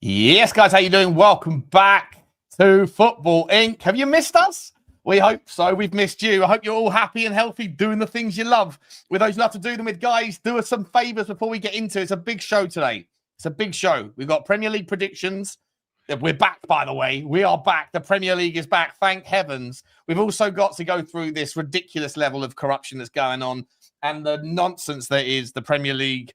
Yes, guys, how you doing? Welcome back to Football Inc. Have you missed us? We hope so. We've missed you. I hope you're all happy and healthy, doing the things you love. With those you love to do them with, guys, do us some favours before we get into it. It's a big show today. It's a big show. We've got Premier League predictions. We're back, by the way. We are back. The Premier League is back. Thank heavens. We've also got to go through this ridiculous level of corruption that's going on and the nonsense that is the Premier League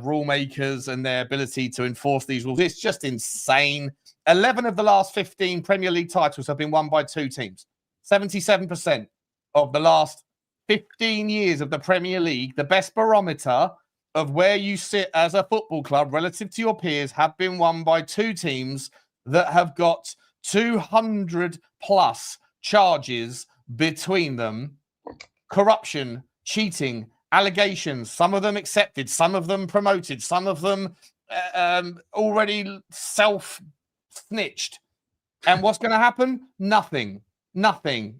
rule makers and their ability to enforce these rules. It's just insane. 11 of the last 15 Premier League titles have been won by two teams. 77% of the last 15 years of the Premier League, the best barometer of where you sit as a football club relative to your peers, have been won by two teams that have got 200 plus charges between them. Corruption, cheating, allegations, some of them accepted, some of them promoted, some of them already self-snitched. And what's going to happen? Nothing.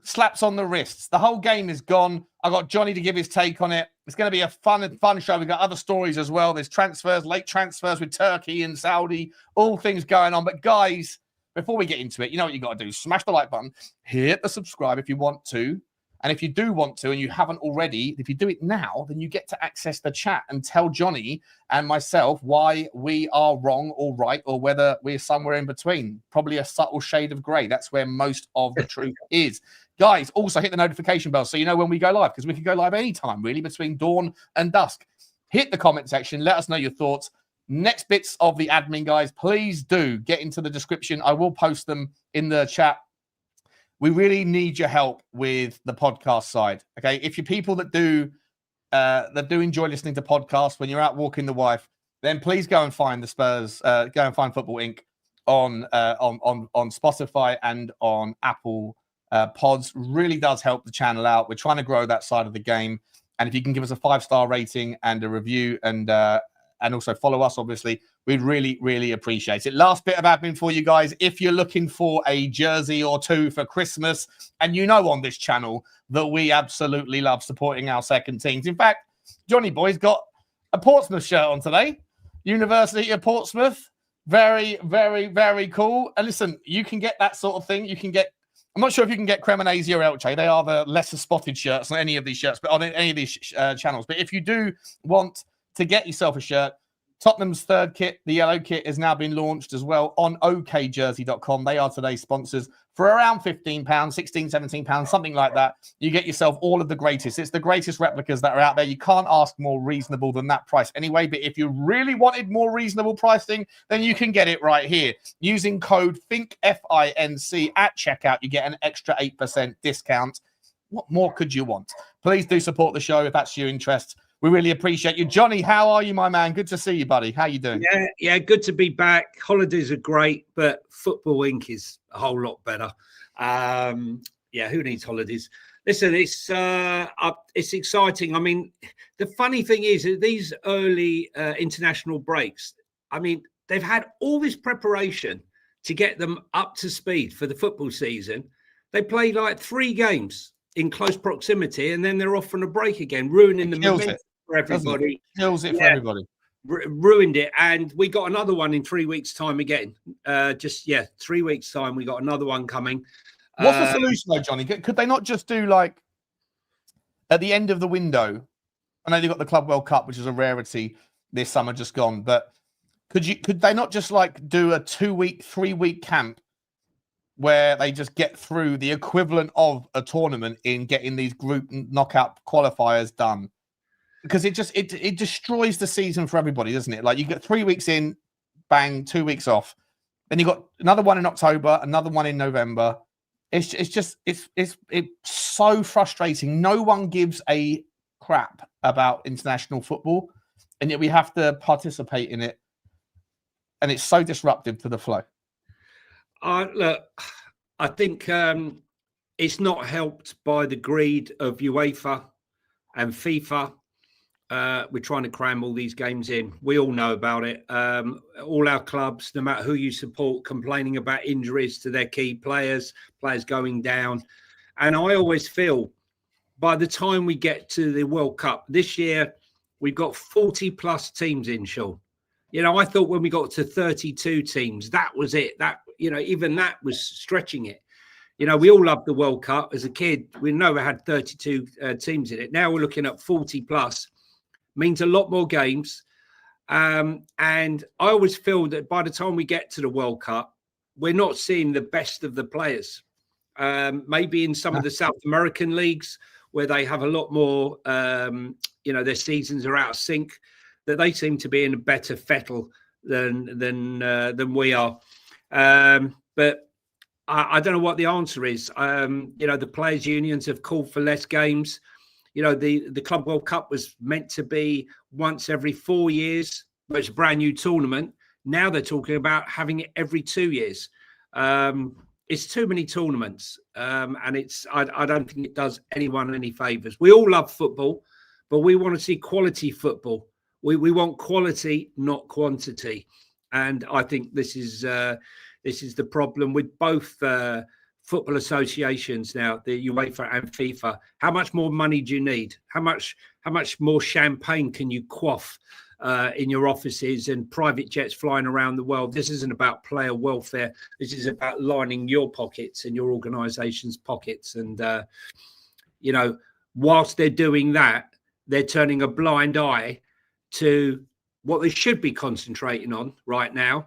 Slaps on the wrists. The whole game is gone. I got Johnny to give his take on it. It's going to be a fun show. We've got other stories as well. There's transfers, late transfers with Turkey and Saudi, all things going on. But guys, before we get into it, you know what you got to do. Smash the like button, hit the subscribe if you want to. And if you do want to and you haven't already, if you do it now, then you get to access the chat and tell Johnny and myself why we are wrong or right, or whether we're somewhere in between. Probably a subtle shade of grey. That's where most of the truth is. Guys, also hit the notification bell so you know when we go live, because we can go live anytime, really, between dawn and dusk. Hit the comment section. Let us know your thoughts. Next bits of the admin, guys, please do get into the description. I will post them in the chat. We really need your help with the podcast side. Okay, if you're people that do enjoy listening to podcasts when you're out walking the wife, then please go and find the Spurs. Go and find Football Inc. on Spotify and on Apple Pods. Really does help the channel out. We're trying to grow that side of the game, and if you can give us a 5-star rating and a review, and also follow us, obviously, we'd really appreciate it. Last bit of admin for you guys. If you're looking for a jersey or two for Christmas, and you know on this channel that we absolutely love supporting our second teams. In fact, Johnny Boy's got a Portsmouth shirt on today. University of Portsmouth. Very cool. And listen, you can get that sort of thing. You can get, I'm not sure if you can get Cremonese or Elche. They are the lesser spotted shirts on any of these shirts, but on any of these channels. But if you do want to get yourself a shirt, Tottenham's third kit, the yellow kit, has now been launched as well on okjersey.com. They are today's sponsors. For around £15, £16, £17, something like that, you get yourself all of the greatest. It's the greatest replicas that are out there. You can't ask more reasonable than that price anyway. But if you really wanted more reasonable pricing, then you can get it right here. Using code FINC, F-I-N-C, at checkout, you get an extra 8% discount. What more could you want? Please do support the show if that's your interest. We really appreciate you. Johnny, how are you, my man? Good to see you, buddy. How you doing? Yeah, good to be back. Holidays are great, but Football Inc. is a whole lot better. Who needs holidays? Listen, it's exciting. I mean, the funny thing is that these early international breaks, I mean, they've had all this preparation to get them up to speed for the football season. They play like 3 games in close proximity, and then they're off on a break again, ruining the momentum for everybody. Kills it for everybody. Ruined it. And we got another one in 3 weeks' time again. 3 weeks' time, we got another one coming. What's the solution, though, Johnny? Could they not just do, like, at the end of the window? I know they've got the Club World Cup, which is a rarity this summer, just gone. But could they not just, like, do a 2-week, 3-week camp where they just get through the equivalent of a tournament in getting these group knockout qualifiers done? Because it destroys the season for everybody, doesn't it? Like, you get 3 weeks in, bang, 2 weeks off. Then you got another one in October, another one in November. It's so frustrating. No one gives a crap about international football, and yet we have to participate in it. And it's so disruptive to the flow. Look, I think it's not helped by the greed of UEFA and FIFA. We're trying to cram all these games in. We all know about it. All our clubs, no matter who you support, complaining about injuries to their key players going down. And I always feel by the time we get to the World Cup this year, we've got 40 plus teams in, Sean. I thought when we got to 32 teams, that was it. That, even that was stretching it. We all loved the World Cup. As a kid, we never had 32 teams in it. Now we're looking at 40 plus. Means a lot more games. And I always feel that by the time we get to the World Cup, we're not seeing the best of the players. Maybe in some of the South American leagues where they have a lot more, their seasons are out of sync, that they seem to be in a better fettle than we are. But I don't know what the answer is. The players' unions have called for less games. The Club World Cup was meant to be once every 4 years, but it's a brand new tournament. Now they're talking about having it every 2 years. It's too many tournaments, and I don't think it does anyone any favours. We all love football, but we want to see quality football. We want quality, not quantity, and I think this is the problem with both football associations now, the UEFA and FIFA. How much more money do you need? How much more champagne can you quaff in your offices and private jets flying around the world? This isn't about player welfare. This is about lining your pockets and your organisation's pockets. And whilst they're doing that, they're turning a blind eye to what they should be concentrating on right now.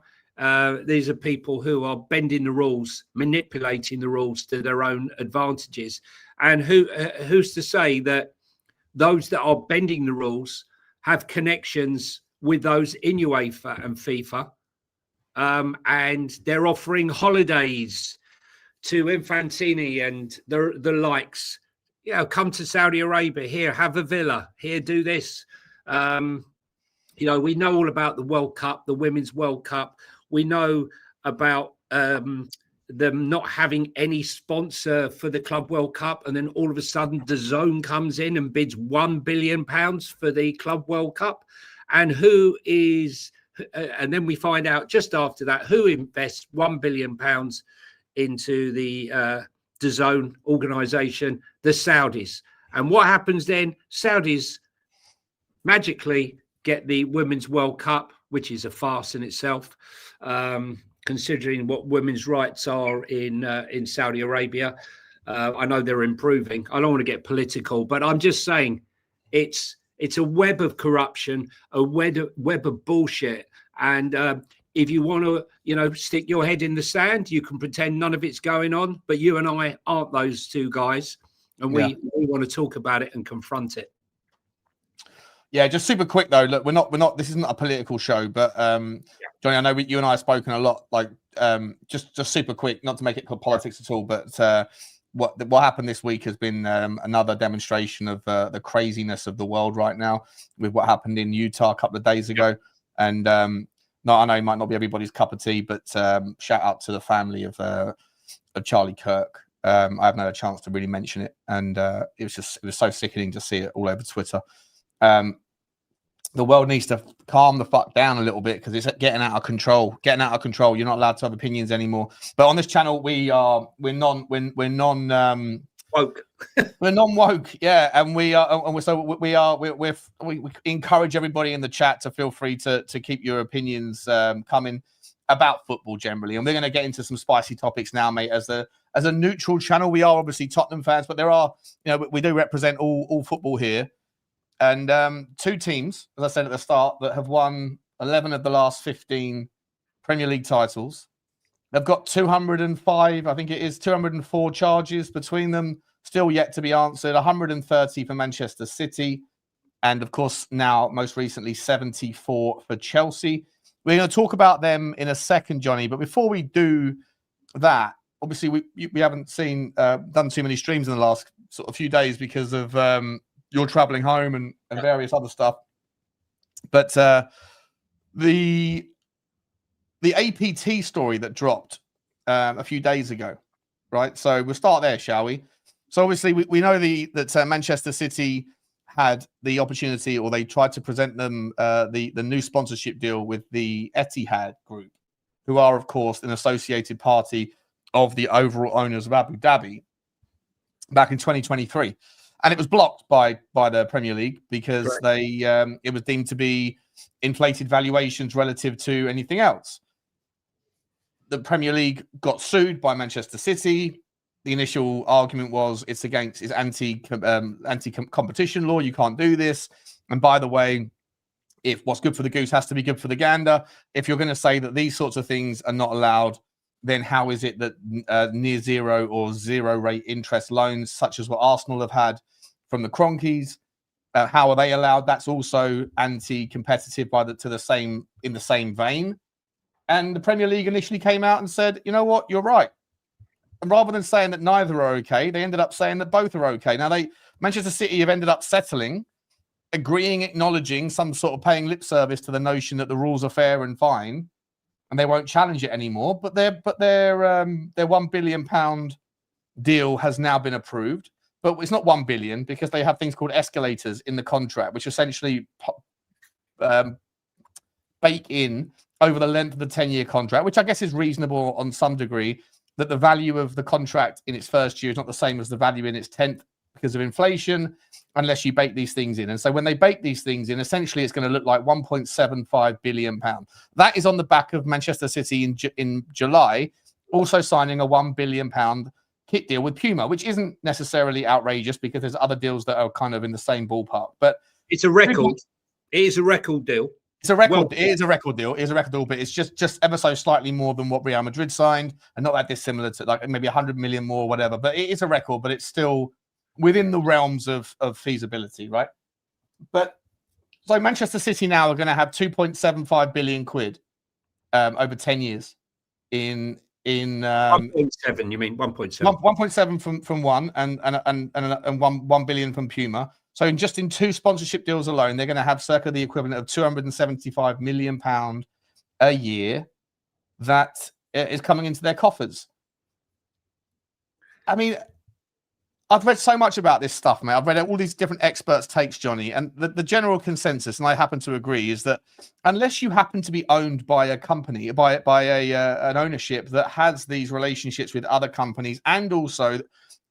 These are people who are bending the rules, manipulating the rules to their own advantages. And who's to say that those that are bending the rules have connections with those in UEFA and FIFA, and they're offering holidays to Infantini and the likes. Come to Saudi Arabia, here, have a villa, here, do this. We know all about the World Cup, the Women's World Cup. We know about them not having any sponsor for the Club World Cup, and then all of a sudden DAZN comes in and bids £1 billion for the Club World Cup. And and then we find out just after that who invests £1 billion into the DAZN organisation, the Saudis. And what happens then? Saudis magically get the Women's World Cup, which is a farce in itself, considering what women's rights are in Saudi Arabia. I know they're improving. I don't want to get political, but I'm just saying it's a web of corruption, a web of bullshit. And if you want to, stick your head in the sand, you can pretend none of it's going on. But you and I aren't those two guys, and we want to talk about it and confront it. Yeah, just super quick though. Look, we're not. This isn't a political show, but Jonny, I know you and I have spoken a lot. Like, just super quick, not to make it politics at all, but what happened this week has been another demonstration of the craziness of the world right now with what happened in Utah a couple of days ago. And I know it might not be everybody's cup of tea, but shout out to the family of Charlie Kirk. I haven't had a chance to really mention it, and it was so sickening to see it all over Twitter. The world needs to calm the fuck down a little bit because it's getting out of control. You're not allowed to have opinions anymore. But on this channel, we're non woke. We're non-woke, yeah, and we encourage everybody in the chat to feel free to keep your opinions coming about football generally. And we're going to get into some spicy topics now, mate. As a neutral channel, we are obviously Tottenham fans, but there are, we do represent all football here. And two teams, as I said at the start, that have won 11 of the last 15 Premier League titles. They've got 205, I think it is 204 charges between them, still yet to be answered. 130 for Manchester City. And of course, now, most recently, 74 for Chelsea. We're going to talk about them in a second, Jonny. But before we do that, obviously, we haven't done too many streams in the last sort of few days because of you're traveling home and various other stuff. But the APT story that dropped a few days ago, right? So we'll start there, shall we? So obviously we know that Manchester City had the opportunity, or they tried to present them the new sponsorship deal with the Etihad Group, who are, of course, an associated party of the overall owners of Abu Dhabi back in 2023. And it was blocked by the Premier League because it was deemed to be inflated valuations relative to anything else. The Premier League got sued by Manchester City. The initial argument was it's anti-competition law. You can't do this. And by the way, if what's good for the goose has to be good for the gander, if you're going to say that these sorts of things are not allowed, then how is it that near zero or zero rate interest loans, such as what Arsenal have had from the Cronkies, how are they allowed? That's also anti-competitive in the same vein. And the Premier League initially came out and said, you know what, you're right. And rather than saying that neither are okay, they ended up saying that both are okay. Now, Manchester City have ended up settling, agreeing, acknowledging some sort of paying lip service to the notion that the rules are fair and fine, and they won't challenge it anymore. But their £1 billion deal has now been approved. But it's not 1 billion because they have things called escalators in the contract, which essentially bake in over the length of the 10-year contract, which I guess is reasonable on some degree, that the value of the contract in its first year is not the same as the value in its 10th because of inflation, unless you bake these things in. And so when they bake these things in, essentially it's going to look like £1.75 billion. That is on the back of Manchester City in July also signing a £1 billion kit deal with Puma, which isn't necessarily outrageous because there's other deals that are kind of in the same ballpark. But it's a record. It is a record deal. It's a record. It is a record deal. It is a record deal, but it's just ever so slightly more than what Real Madrid signed, and not that dissimilar to like maybe 100 million more, or whatever. But it is a record, but it's still within the realms of feasibility, right? But so Manchester City now are going to have 2.75 billion quid over 10 years in 1.7. You mean 1.7? 1.7 from one and 1 billion from Puma. So in two sponsorship deals alone, they're going to have circa the equivalent of £275 million a year that is coming into their coffers. I mean, I've read so much about this stuff, mate. I've read all these different experts' takes, Johnny, and the general consensus, and I happen to agree, is that unless you happen to be owned by a company, by an ownership that has these relationships with other companies, and also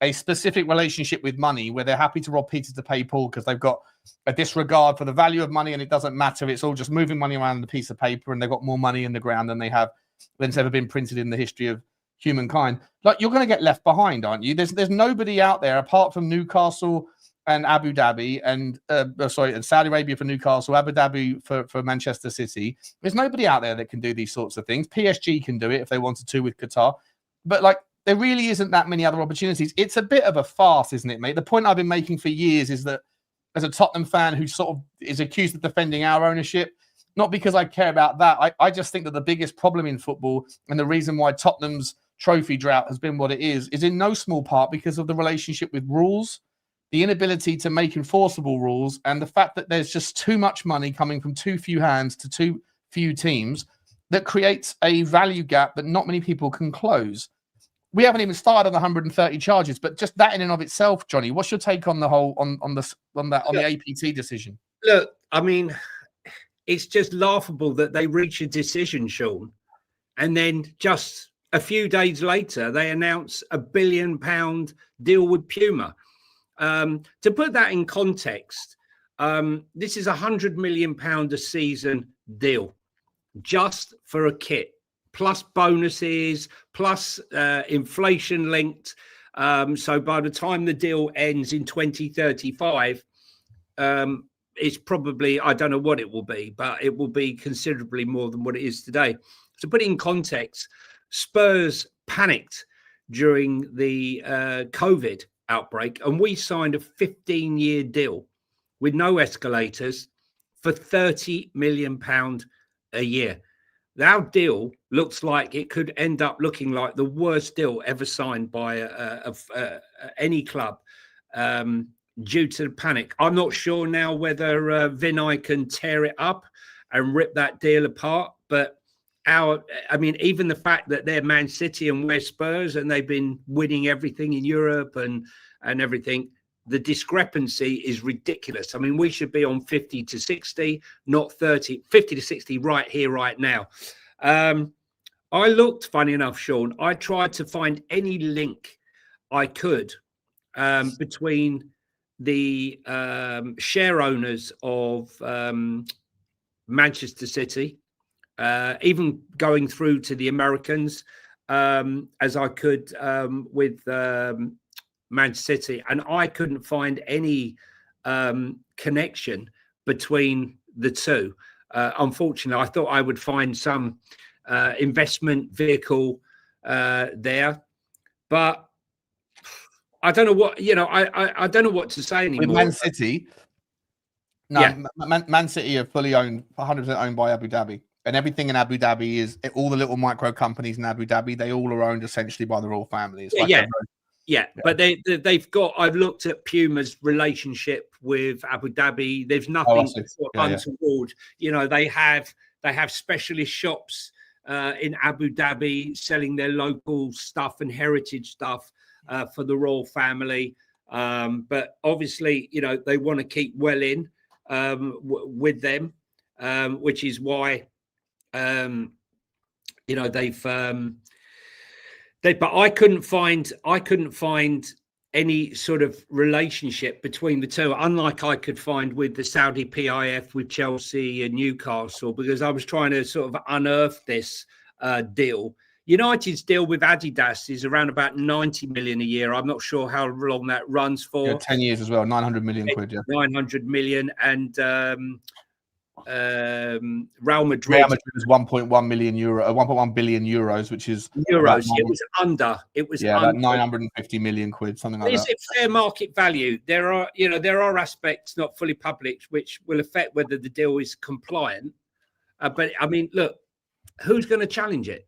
a specific relationship with money where they're happy to rob Peter to pay Paul because they've got a disregard for the value of money and it doesn't matter. It's all just moving money around on a piece of paper, and they've got more money in the ground than than's ever been printed in the history of humankind. Like, you're going to get left behind, aren't you? There's nobody out there apart from Newcastle and Abu Dhabi and Saudi Arabia for Newcastle, Abu Dhabi for Manchester City. There's nobody out there that can do these sorts of things. PSG can do it if they wanted to with Qatar, but like, there really isn't that many other opportunities. It's a bit of a farce, isn't it, mate? The point I've been making for years is that as a Tottenham fan who sort of is accused of defending our ownership, not because I care about that. I just think that the biggest problem in football and the reason why Tottenham's trophy drought has been what it is in no small part because of the relationship with rules, the inability to make enforceable rules, and the fact that there's just too much money coming from too few hands to too few teams that creates a value gap that not many people can close. We haven't even started on the 130 charges, but just that in and of itself, Johnny, what's your take on the whole on the APT decision? Look, I mean, it's just laughable that they reach a decision, Sean, and then just a few days later they announce £1 billion deal with Puma. To put that in context, this is £100 million a season deal just for a kit, plus bonuses, plus inflation linked. So by the time the deal ends in 2035, it's probably, I don't know what it will be, but it will be considerably more than what it is today. To put it in context, Spurs panicked during the COVID outbreak, and we signed a 15-year deal with no escalators for £30 million a year. Our deal looks like it could end up looking like the worst deal ever signed by any club due to the panic. I'm not sure now whether Vinay can tear it up and rip that deal apart, but even the fact that they're Man City and we're Spurs and they've been winning everything in Europe and everything, the discrepancy is ridiculous. I mean, we should be on 50 to 60, not 50 to 60 right here, right now. I looked, funny enough, Sean, I tried to find any link I could between the share owners of Manchester City, even going through to the Americans, as I could with Manchester City, and I couldn't find any connection between the two. Unfortunately, I thought I would find some investment vehicle there, but I don't know what, I don't know what to say anymore. With Man City, no, yeah. Man City are fully owned, 100% owned by Abu Dhabi, and everything in Abu Dhabi is all the little micro companies in Abu Dhabi. They all are owned essentially by the royal family. It's yeah. But they've got. I've looked at Puma's relationship with Abu Dhabi. There's nothing untoward. You know, they have specialist shops in Abu Dhabi selling their local stuff and heritage stuff for the royal family. But obviously, you know, they want to keep well in with them, which is why, you know, but I couldn't find any sort of relationship between the two, unlike I could find with the Saudi PIF with Chelsea and Newcastle, because I was trying to sort of unearth this deal. United's deal with Adidas is around about 90 million a year. I'm not sure how long that runs for. Yeah, 10 years as well, 900 million quid. Yeah. 900 million. And Real Madrid is 1.1 billion euros, which is euros. It was about 950 million quid, something like that. Is it fair market value? There are aspects not fully public which will affect whether the deal is compliant. But I mean, look, who's going to challenge it?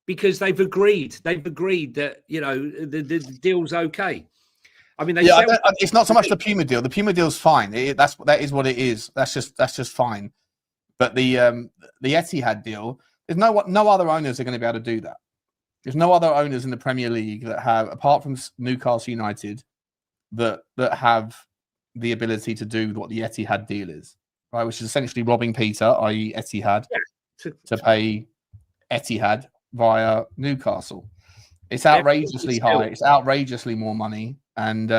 Because they've agreed that, you know, the deal's okay. I mean, it's not so much the Puma deal. The Puma deal's fine. That is what it is. That's just fine. But the Etihad deal, there's no other owners are going to be able to do that. There's no other owners in the Premier League that have, apart from Newcastle United, that have the ability to do what the Etihad deal is, right? Which is essentially robbing Peter, i.e. Etihad, to pay Etihad via Newcastle. It's outrageously high. It's outrageously more money. And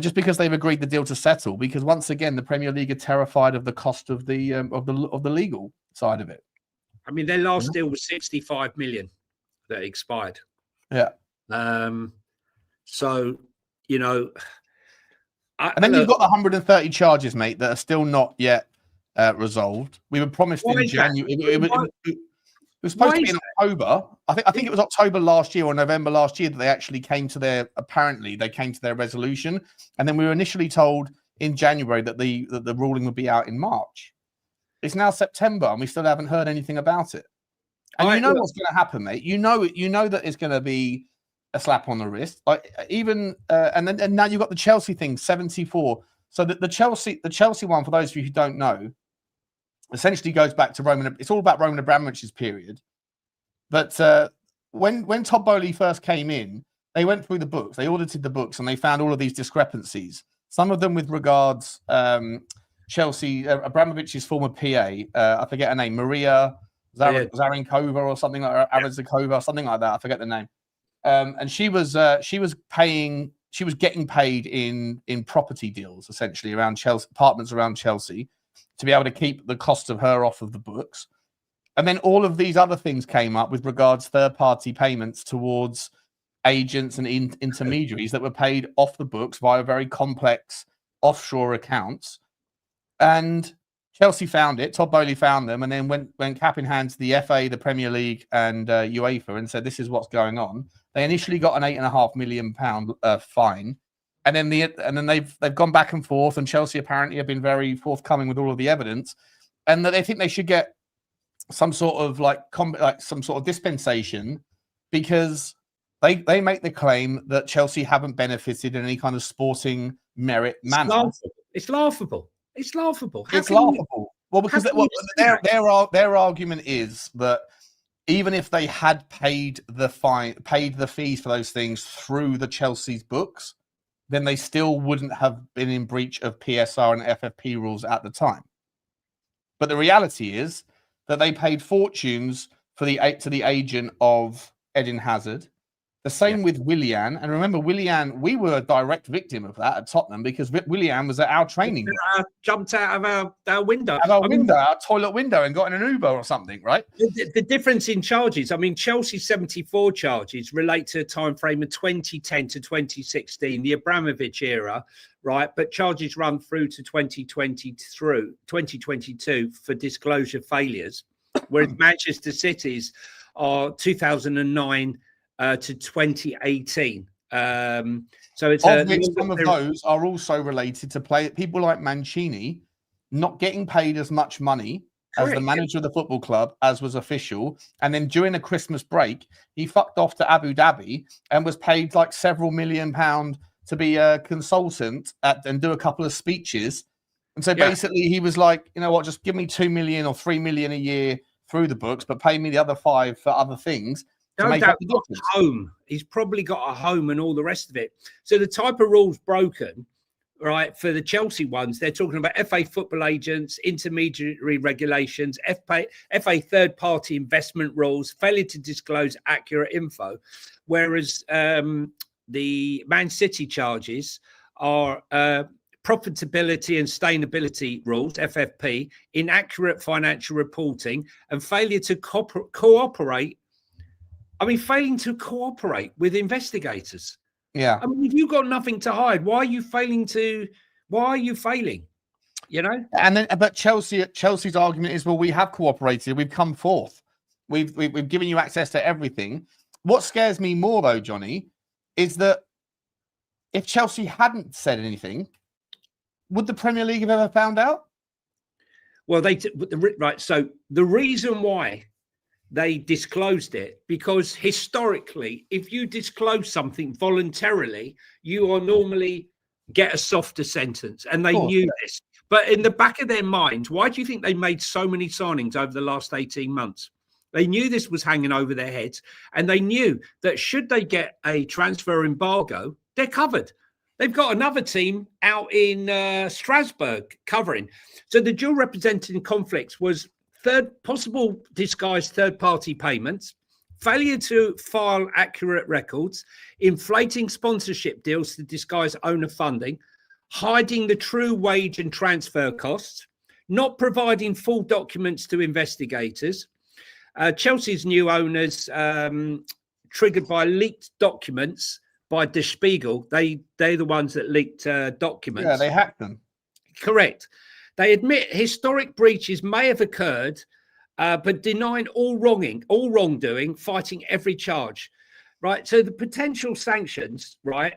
just because they've agreed the deal to settle, because once again the Premier League are terrified of the cost of the legal side of it. I mean, their last deal was 65 million that expired. Yeah. So, you know, and then you've got the 130 charges, mate, that are still not yet resolved. We were promised in January. It was supposed to be in October. I think it was October last year or November last year that they actually came to their resolution. And then we were initially told in January that the ruling would be out in March. It's now September and we still haven't heard anything about it. And you know what's going to happen, mate. You know that it's going to be a slap on the wrist. Like and now you've got the Chelsea thing, 74. So the Chelsea one, for those of you who don't know, essentially goes back to Roman. It's all about Roman Abramovich's period. But when Todd Bowley first came in, they went through the books, they audited the books, and they found all of these discrepancies. Some of them with regards Chelsea, Abramovich's former PA, I forget her name, Maria Zarinkova or something like that, Arazikova, something like that. I forget the name. And she was getting paid in property deals, essentially around Chelsea, apartments around Chelsea, to be able to keep the cost of her off of the books. And then all of these other things came up with regards third-party payments towards agents and intermediaries that were paid off the books via very complex offshore accounts. And Chelsea found it, Todd Bowley found them, and then went cap in hand to the FA, the Premier League, and UEFA, and said, this is what's going on. They initially got an £8.5 million fine. And then they've gone back and forth, and Chelsea apparently have been very forthcoming with all of the evidence, and that they think they should get some sort of some sort of dispensation, because they make the claim that Chelsea haven't benefited in any kind of sporting merit manner. It's laughable. It's laughable. It's laughable. Well, because their argument is that even if they had paid the fees for those things through the Chelsea's books, then they still wouldn't have been in breach of PSR and FFP rules at the time. But the reality is that they paid fortunes to the agent of Eden Hazard. The same with Willian. And remember, Willian, we were a direct victim of that at Tottenham because Willian was at our training. Jumped out of our window. Our toilet window, and got in an Uber or something, right? The difference in charges, I mean, Chelsea's 74 charges relate to a time frame of 2010 to 2016, the Abramovich era, right? But charges run through to 2022 for disclosure failures, whereas Manchester City's are 2009 to 2018. So it's some of those are also related to people like Mancini not getting paid as much money as the manager of the football club as was official, and then during the Christmas break he fucked off to Abu Dhabi and was paid like several £1 million to be a consultant and do a couple of speeches. And so basically he was like, you know what, just give me 2 million or 3 million a year through the books, but pay me the other 5 for other things. No doubt, home. He's probably got a home and all the rest of it. So the type of rules broken, right, for the Chelsea ones, they're talking about FA football agents, intermediary regulations, FA third-party investment rules, failure to disclose accurate info, whereas the Man City charges are profitability and sustainability rules, FFP, inaccurate financial reporting, and failure to cooperate. I mean, failing to cooperate with investigators. Yeah. I mean, if you've got nothing to hide, why are you failing? You know? And then, but Chelsea's argument is, well, we have cooperated. We've come forth. We've given you access to everything. What scares me more, though, Johnny, is that if Chelsea hadn't said anything, would the Premier League have ever found out? Well, right. So the reason why they disclosed it, because historically, if you disclose something voluntarily, you are normally get a softer sentence, and they knew this. But in the back of their minds, why do you think they made so many signings over the last 18 months? They knew this was hanging over their heads, and they knew that should they get a transfer embargo, they're covered. They've got another team out in Strasbourg covering. So the dual representing conflicts was possible disguised third-party payments, failure to file accurate records, inflating sponsorship deals to disguise owner funding, hiding the true wage and transfer costs, not providing full documents to investigators. Chelsea's new owners, triggered by leaked documents by Der Spiegel. They're the ones that leaked documents. Yeah, they hacked them. Correct. They admit historic breaches may have occurred, but denying all wrongdoing, fighting every charge. Right. So the potential sanctions, right?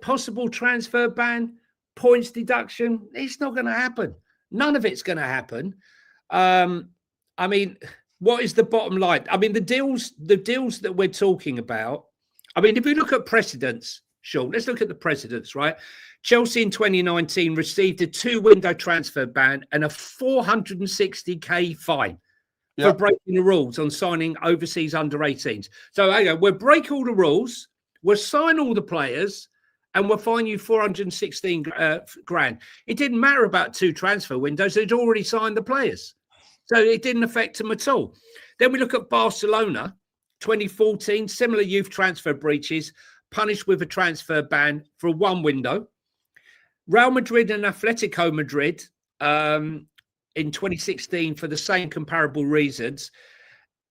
Possible transfer ban, points deduction. It's not going to happen. None of it's going to happen. I mean, what is the bottom line? I mean, the deals that we're talking about. I mean, if we look at precedents, Sean, let's look at the precedents, right? Chelsea in 2019 received a 2-window transfer ban and a 460k fine for breaking the rules on signing overseas under 18s. So we'll break all the rules, we'll sign all the players, and we'll fine you 416 grand. It didn't matter about 2 transfer windows; they'd already signed the players, so it didn't affect them at all. Then we look at Barcelona, 2014, similar youth transfer breaches, punished with a transfer ban for 1 window. Real Madrid and Atletico Madrid in 2016 for the same comparable reasons.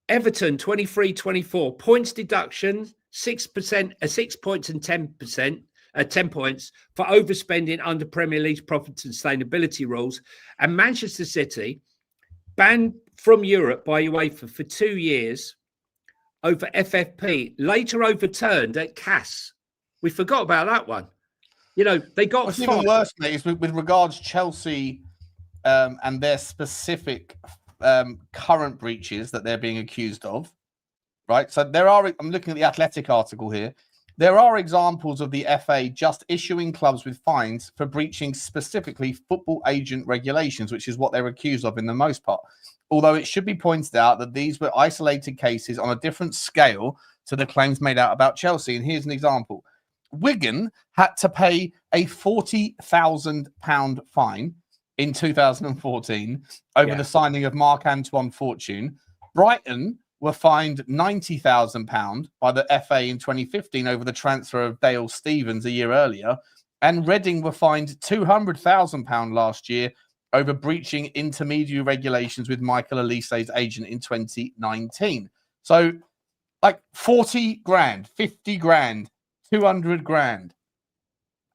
Everton 23-24, points deduction, 6%, 6 points and 10%, 10 points for overspending under Premier League's profit and sustainability rules. And Manchester City banned from Europe by UEFA for 2 years over FFP, later overturned at CAS. We forgot about that one. You know, they got what's even worse, mate, is with regards Chelsea and their specific current breaches that they're being accused of, right? So I'm looking at the Athletic article here. There are examples of the FA just issuing clubs with fines for breaching specifically football agent regulations, which is what they're accused of in the most part. Although it should be pointed out that these were isolated cases on a different scale to the claims made out about Chelsea. And here's an example. Wigan had to pay a £40,000 fine in 2014 over the signing of Marc-Antoine Fortune. Brighton were fined £90,000 by the FA in 2015 over the transfer of Dale Stephens a year earlier. And Reading were fined £200,000 last year over breaching intermediary regulations with Michael Elise's agent in 2019. So, like 40 grand, 50 grand, 200 grand.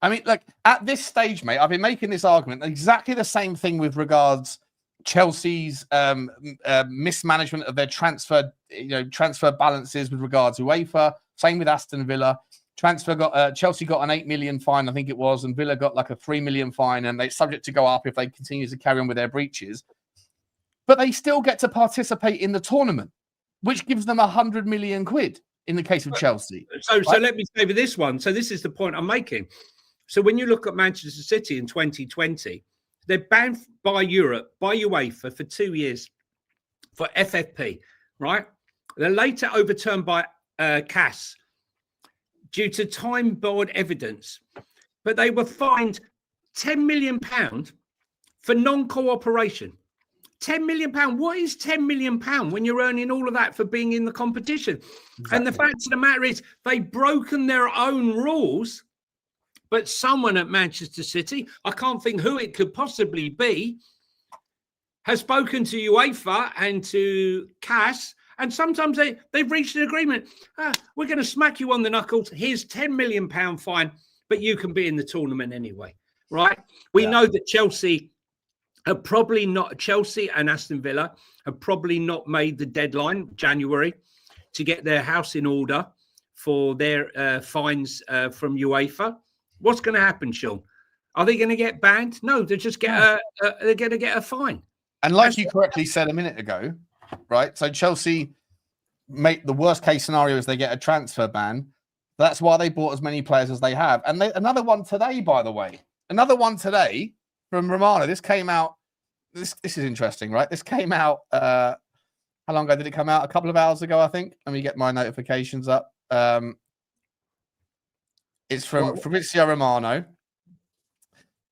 I mean, like at this stage, mate, I've been making this argument exactly the same thing with regards Chelsea's mismanagement of their transfer balances with regards to UEFA. Same with Aston Villa. Chelsea got an 8 million fine, I think it was, and Villa got like a 3 million fine, and they're subject to go up if they continue to carry on with their breaches. But they still get to participate in the tournament, which gives them 100 million quid in the case of Chelsea. So let me say with this one. So this is the point I'm making. So when you look at Manchester City in 2020, they're banned by Europe, by UEFA for 2 years for FFP, right? They're later overturned by CAS due to time-barred evidence. But they were fined £10 million for non-cooperation. £10 million. What is £10 million when you're earning all of that for being in the competition? Exactly. And the fact of the matter is they've broken their own rules. But someone at Manchester City, I can't think who it could possibly be, has spoken to UEFA and to CAS, and sometimes they've reached an agreement. We're going to smack you on the knuckles. Here's £10 million fine, but you can be in the tournament anyway, right? We know that Chelsea and Aston Villa have probably not made the deadline, January, to get their house in order for their fines from UEFA. What's going to happen, Sean? Are they going to get banned? No, they're just they're going to get a fine. And like you correctly said a minute ago, right? So Chelsea make the worst case scenario is they get a transfer ban. That's why they bought as many players as they have. And another one today, by the way, from Romano. This came out. This is interesting, right? This came out. How long ago did it come out? A couple of hours ago, I think. Let me get my notifications up. It's from Fabrizio Romano.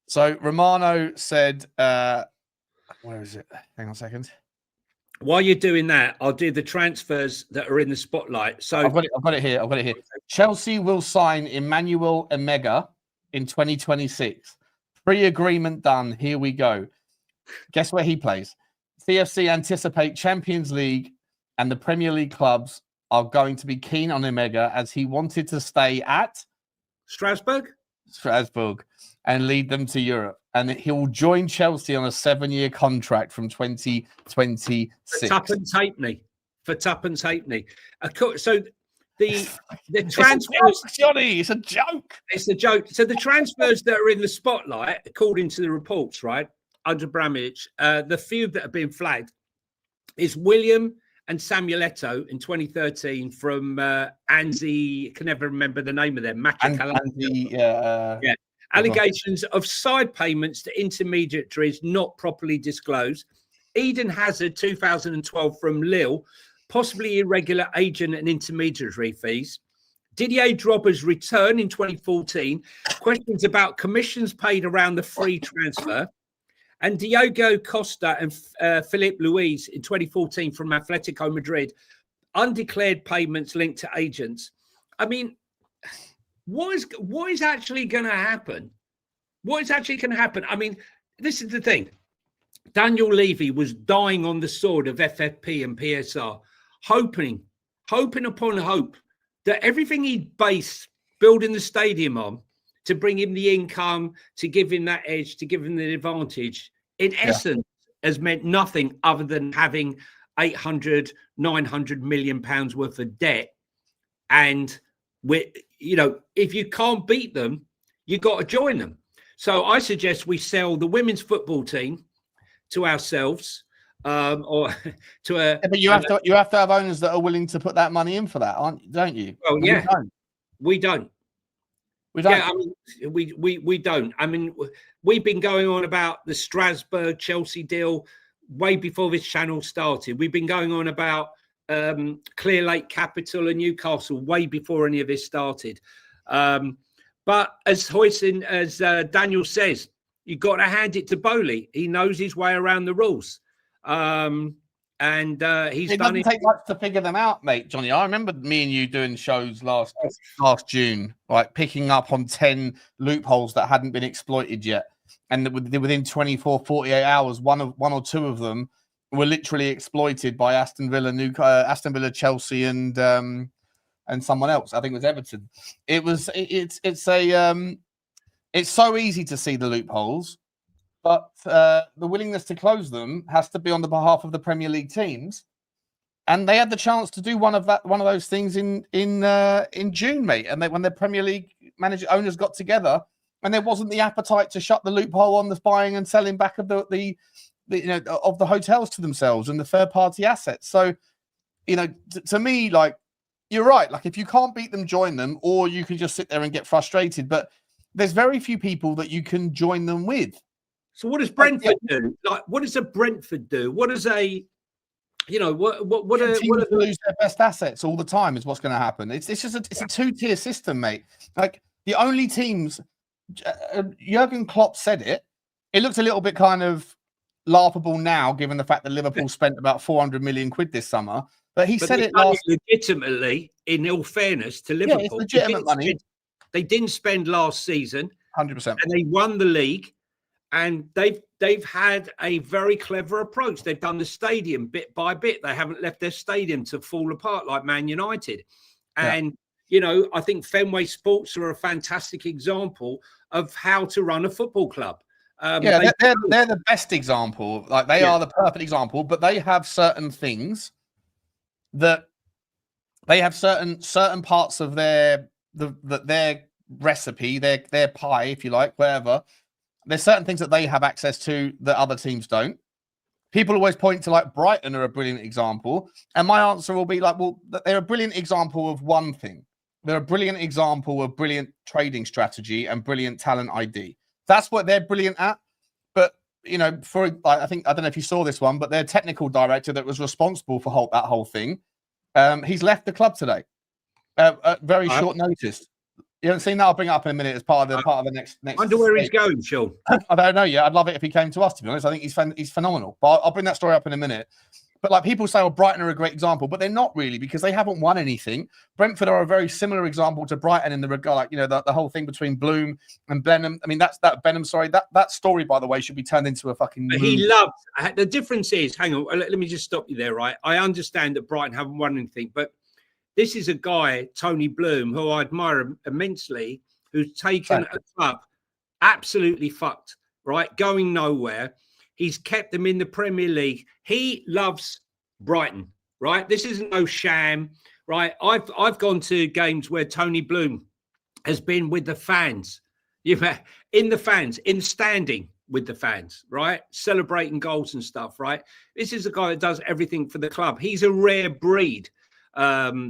So Romano said, where is it? Hang on a second. While you're doing that, I'll do the transfers that are in the spotlight. So I've got it here. Chelsea will sign Emmanuel Emega in 2026. Pre-agreement done. Here we go. Guess where he plays? CFC anticipate Champions League and the Premier League clubs are going to be keen on Emega as he wanted to stay at Strasbourg and lead them to Europe. And he will join Chelsea on a 7-year contract from 2026. For tuppence halfpenny. So the transfers, Johnny, it's a joke. It's a joke. So the transfers that are in the spotlight, according to the reports, right, under Abramovich, the few that have been flagged is William and Samuel Eto'o in 2013 from Anzi, can never remember the name of them. Allegations of side payments to intermediaries not properly disclosed. Eden Hazard, 2012 from Lille, possibly irregular agent and intermediary fees. Didier Drogba's return in 2014. Questions about commissions paid around the free transfer. And Diogo Costa and Philippe Luis in 2014 from Atletico Madrid, undeclared payments linked to agents. I mean, what is actually going to happen? What is actually going to happen? I mean, this is the thing. Daniel Levy was dying on the sword of FFP and PSR, hoping upon hope that everything he'd based building the stadium on to bring him the income, to give him that edge, to give him the advantage, in essence, has meant nothing other than having 800, 900 million pounds worth of debt. And if you can't beat them, you got to join them. So I suggest we sell the women's football team to ourselves, or to a. Yeah, but you have to have owners that are willing to put that money in for that, don't you? Well, yeah, we don't. We don't. Yeah, I mean, we don't. I mean, we've been going on about the Strasbourg Chelsea deal way before this channel started. We've been going on about Clear Lake Capital and Newcastle way before any of this started. But as Daniel says, you've got to hand it to Bowley. He knows his way around the rules. And and he's It done doesn't it. take much to figure them out, mate, Johnny. I remember me and you doing shows last June, like picking up on 10 loopholes that hadn't been exploited yet. And within 24, 48 hours, one or two of them were literally exploited by Aston Villa, Chelsea, and someone else. I think it was Everton. It's so easy to see the loopholes, but the willingness to close them has to be on the behalf of the Premier League teams. And they had the chance to do one of those things in June, mate. And when the Premier League owners got together, and there wasn't the appetite to shut the loophole on the buying and selling back of the hotels to themselves and the third party assets. So, to me, like, you're right. Like, if you can't beat them, join them, or you can just sit there and get frustrated. But there's very few people that you can join them with. So what does Brentford do? Like, what does a Brentford do? What does a what lose their best assets all the time is what's going to happen. It's just a 2-tier system, mate. Like, the only teams, Jurgen Klopp said it. It looks a little bit kind of laughable now, given the fact that Liverpool spent about 400 million quid this summer. But he said it legitimately. In all fairness to Liverpool, it's legitimate money. They didn't spend last season, 100%, and they won the league. And they've had a very clever approach. They've done the stadium bit by bit. They haven't left their stadium to fall apart like Man United. And, I think Fenway Sports are a fantastic example of how to run a football club. They're the best example. Like, they are the perfect example, but they have certain things that they have certain parts of their recipe, their pie, if you like, whatever. There's certain things that they have access to that other teams don't. People always point to, like, Brighton are a brilliant example. And my answer will be like, well, they're a brilliant example of one thing. They're a brilliant example of brilliant trading strategy and brilliant talent ID. That's what they're brilliant at. But, I don't know if you saw this one, but their technical director that was responsible for that whole thing, he's left the club today at very short notice. You haven't seen that? I'll bring it up in a minute as part of the next. I wonder where he's going, Sean. I don't know yet. I'd love it if he came to us, to be honest. I think he's phenomenal. But I'll bring that story up in a minute. But, like, people say, Brighton are a great example, but they're not really, because they haven't won anything. Brentford are a very similar example to Brighton in the regard, like, the whole thing between Bloom and Benham. I mean, that story, by the way, should be turned into a fucking movie. He loves. The difference is, hang on, let me just stop you there, right? I understand that Brighton haven't won anything, but this is a guy, Tony Bloom, who I admire immensely, who's taken a club absolutely fucked, right? Going nowhere. He's kept them in the Premier League. He loves Brighton, right? This isn't no sham, right? I've gone to games where Tony Bloom has been with the fans, standing with the fans, right? Celebrating goals and stuff, right? This is a guy that does everything for the club. He's a rare breed of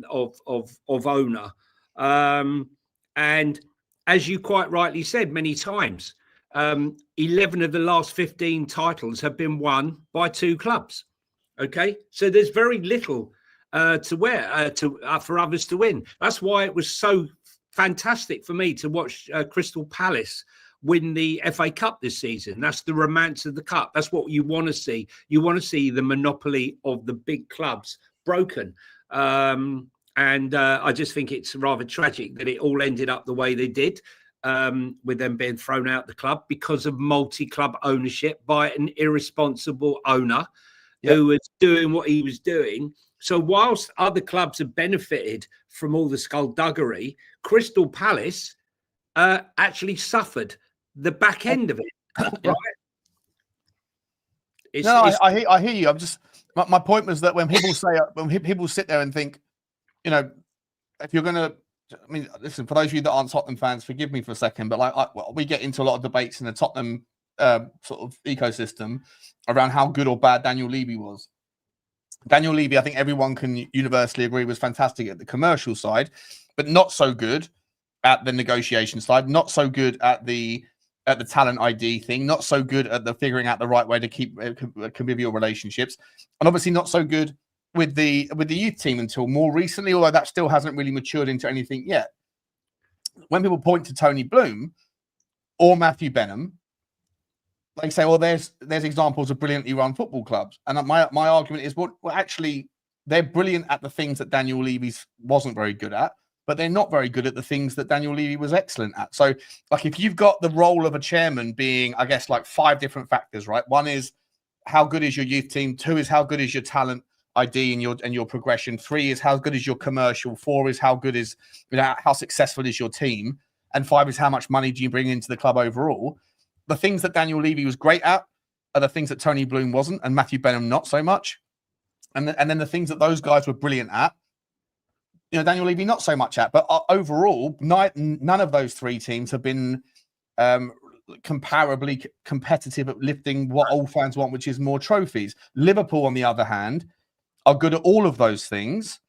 owner, and as you quite rightly said many times, 11 of the last 15 titles have been won by two clubs. Okay, so there's very little for others to win. That's why it was so fantastic for me to watch Crystal Palace win the FA Cup this season. That's the romance of the cup. That's what you want to see. You want to see the monopoly of the big clubs broken. And I just think it's rather tragic that it all ended up the way they did, with them being thrown out the club because of multi-club ownership by an irresponsible owner who was doing what he was doing. So whilst other clubs have benefited from all the skullduggery, Crystal Palace actually suffered the back end of it. Right? I hear you. I'm just my point was that when people sit there and think, if you're gonna, I mean, listen, for those of you that aren't Tottenham fans, forgive me for a second, but we get into a lot of debates in the Tottenham sort of ecosystem around how good or bad Daniel Levy was. Daniel Levy, I think everyone can universally agree, was fantastic at the commercial side, but not so good at the negotiation side, not so good at the talent ID thing, not so good at the figuring out the right way to keep convivial relationships, and obviously not so good with the youth team until more recently, although that still hasn't really matured into anything yet. When people point to Tony Bloom or Matthew Benham, they say, well, there's examples of brilliantly run football clubs, and my argument is, well, actually, they're brilliant at the things that Daniel Levy wasn't very good at, but they're not very good at the things that Daniel Levy was excellent at. So, like, if you've got the role of a chairman being, I guess, like 5 different factors, right? One is how good is your youth team. 2 is how good is your talent ID and your progression. 3 is how good is your commercial. 4 is how good is, how successful is your team, and 5 is how much money do you bring into the club overall. The things that Daniel Levy was great at are the things that Tony Bloom wasn't, and Matthew Benham not so much. And then the things that those guys were brilliant at, Daniel Levy not so much at. But overall, none of those 3 teams have been comparably competitive at lifting what all fans want, which is more trophies. Liverpool, on the other hand, are good at all of those things.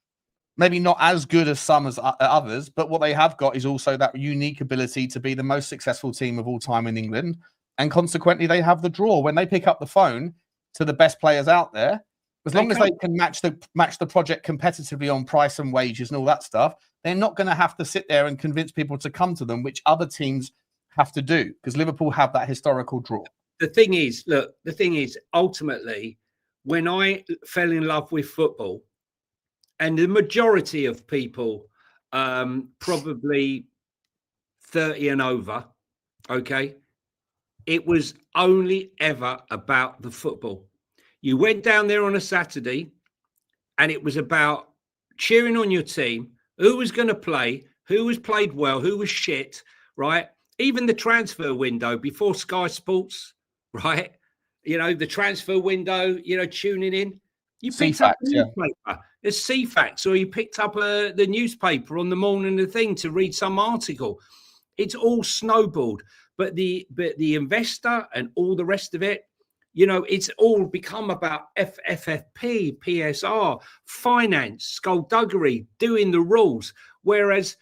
Maybe not as good as some as others, but what they have got is also that unique ability to be the most successful team of all time in England. And consequently, they have the draw. When they pick up the phone to the best players out there, as long as they can match the project competitively on price and wages and all that stuff, they're not going to have to sit there and convince people to come to them, which other teams have to do, because Liverpool have that historical draw. The thing is, ultimately, when I fell in love with football, and the majority of people, probably 30 and over, okay, it was only ever about the football. You went down there on a Saturday and it was about cheering on your team, who was going to play, who was played well, who was shit, right? Even the transfer window before Sky Sports, right? The transfer window, tuning in. You picked up the newspaper. It's CFAX, or you picked up the newspaper on the morning of the thing to read some article. It's all snowballed. But the investor and all the rest of it, it's all become about FFP, PSR, finance, skullduggery, doing the rules. Whereas,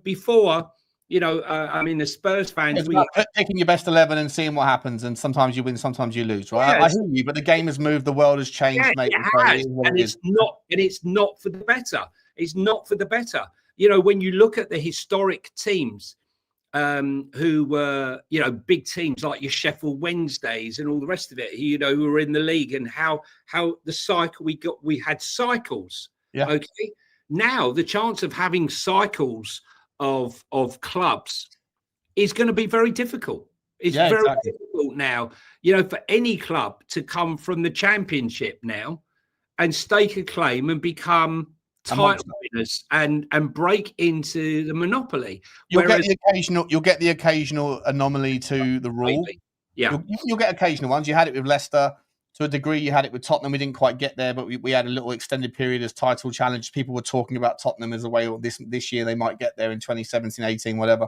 before, the Spurs fans... It's about picking your best 11 and seeing what happens, and sometimes you win, sometimes you lose, right? Yes. I hear you, but the game has moved, the world has changed, mate. It has, and it's not for the better. It's not for the better. When you look at the historic teams, who were, big teams like your Sheffield Wednesdays and all the rest of it, who were in the league, and how the cycle we had cycles. Yeah. Okay. Now the chance of having cycles of clubs is going to be very difficult. It's very difficult now, for any club to come from the Championship now and stake a claim and become title winners and break into the monopoly. You'll get the occasional anomaly to the rule. Maybe. Yeah, you'll get occasional ones. You had it with Leicester to a degree. You had it with Tottenham. We didn't quite get there, but we had a little extended period as title challenge. People were talking about Tottenham as a way, or this year they might get there in 2017, 18, whatever.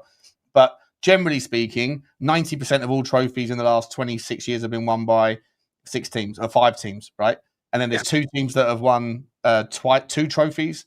But generally speaking, 90% of all trophies in the last 26 years have been won by 6 teams or 5 teams, right? And then there's 2 teams that have won 2 trophies,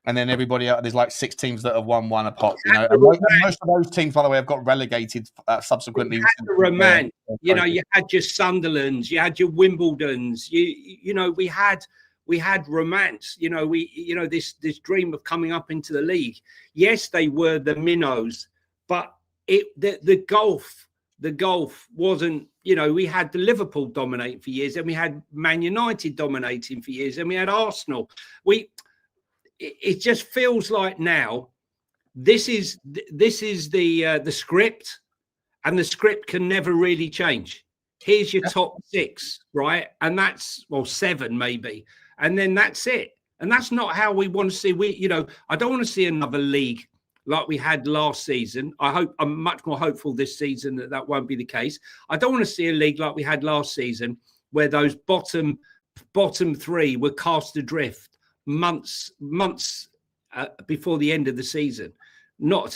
and then everybody else, there's like 6 teams that have won 1 a pot. And most of those teams, by the way, have got relegated subsequently. You had the romance. You had your Sunderlands, you had your Wimbledons. We had romance. This dream of coming up into the league. Yes, they were the minnows, but the golf wasn't. We had the Liverpool dominating for years, and we had Man United dominating for years, and we had Arsenal. It just feels like now this is the script, and the script can never really change. Here's your top 6, right? And that's 7 maybe, and then that's it. And that's not how we want to see. I don't want to see another league like we had last season. I'm much more hopeful this season that won't be the case. I don't want to see a league like we had last season, where those bottom 3 were cast adrift months before the end of the season. I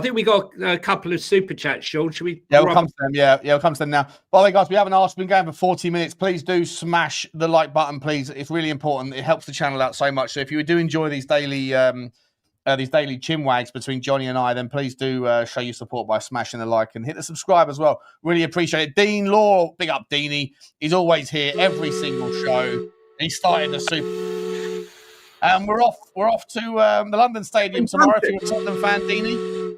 think we got a couple of super chats, Sean. Should we? Yeah, we'll come to them. Yeah, we'll come to them now. By the way, guys, we haven't asked. We've been going for 40 minutes. Please do smash the like button, please. It's really important. It helps the channel out so much. So if you do enjoy these daily chinwags between Jonny and I, then please do show your support by smashing the like and hit the subscribe as well. Really appreciate it. Dean Law, big up Deanie. He's always here every single show. He started the super. And we're off to the London Stadium tomorrow. If you're a Tottenham fan, Deanie, I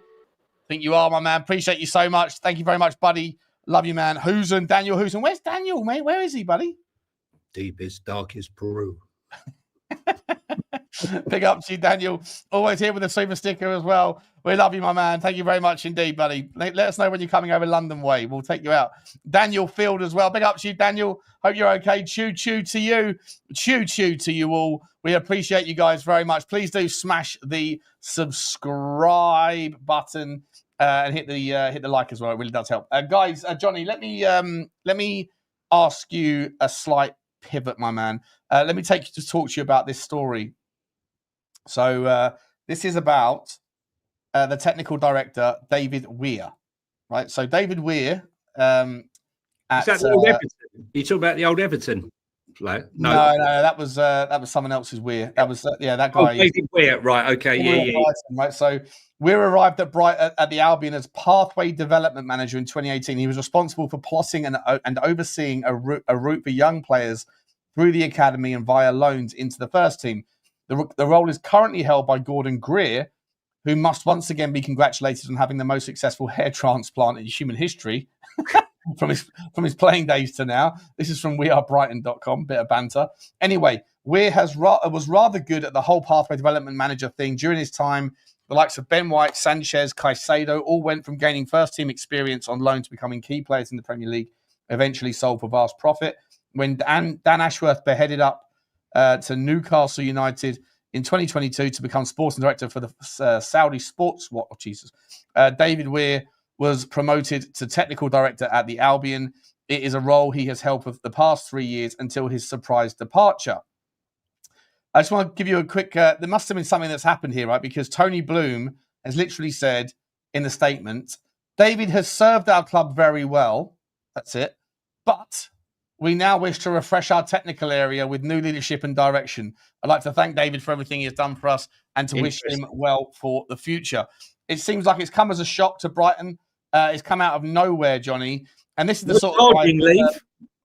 think you are, my man. Appreciate you so much. Thank you very much, buddy. Love you, man. Husen, Daniel Husen. Where's Daniel, mate? Where is he, buddy? Deepest, darkest Peru. Big up to you, Daniel. Always here with a super sticker as well. We love you, my man. Thank you very much indeed, buddy. Let us know when you're coming over London way. We'll take you out. Daniel Field as well. Big up to you, Daniel. Hope you're okay. Choo to you. Choo to you all. We appreciate you guys very much. Please do smash the subscribe button and hit the like as well. It really does help. Guys, Johnny, let me ask you a slight pivot, my man. Let me talk to you about this story. So this is about the technical director, David Weir, right? So David Weir. Is that the old Everton? You talking about the old Everton player? No, that was someone else's Weir. That was that guy. Oh, David Weir, right? Okay, yeah. Brighton, right. So Weir arrived at Brighton at the Albion as pathway development manager in 2018. He was responsible for plotting and overseeing a route for young players through the academy and via loans into the first team. The role is currently held by Gordon Greer, who must once again be congratulated on having the most successful hair transplant in human history from his playing days to now. This is from wearebrighton.com, bit of banter. Anyway, Weir was rather good at the whole pathway development manager thing. During his time, the likes of Ben White, Sanchez, Caicedo all went from gaining first-team experience on loan to becoming key players in the Premier League, eventually sold for vast profit. When Dan Ashworth beheaded up to Newcastle United in 2022 to become sporting director for the Saudi Sports Watch. Oh, Jesus. David Weir was promoted to technical director at the Albion. It is a role he has held for the past 3 years until his surprise departure. I just want to give you a quick... there must have been something that's happened here, right? Because Tony Bloom has literally said in the statement, David has served our club very well. That's it. But we now wish to refresh our technical area with new leadership and direction. I'd like to thank David for everything he has done for us and to wish him well for the future. It seems like it's come as a shock to Brighton. It's come out of nowhere, Johnny. And this is the sort of gardening leave.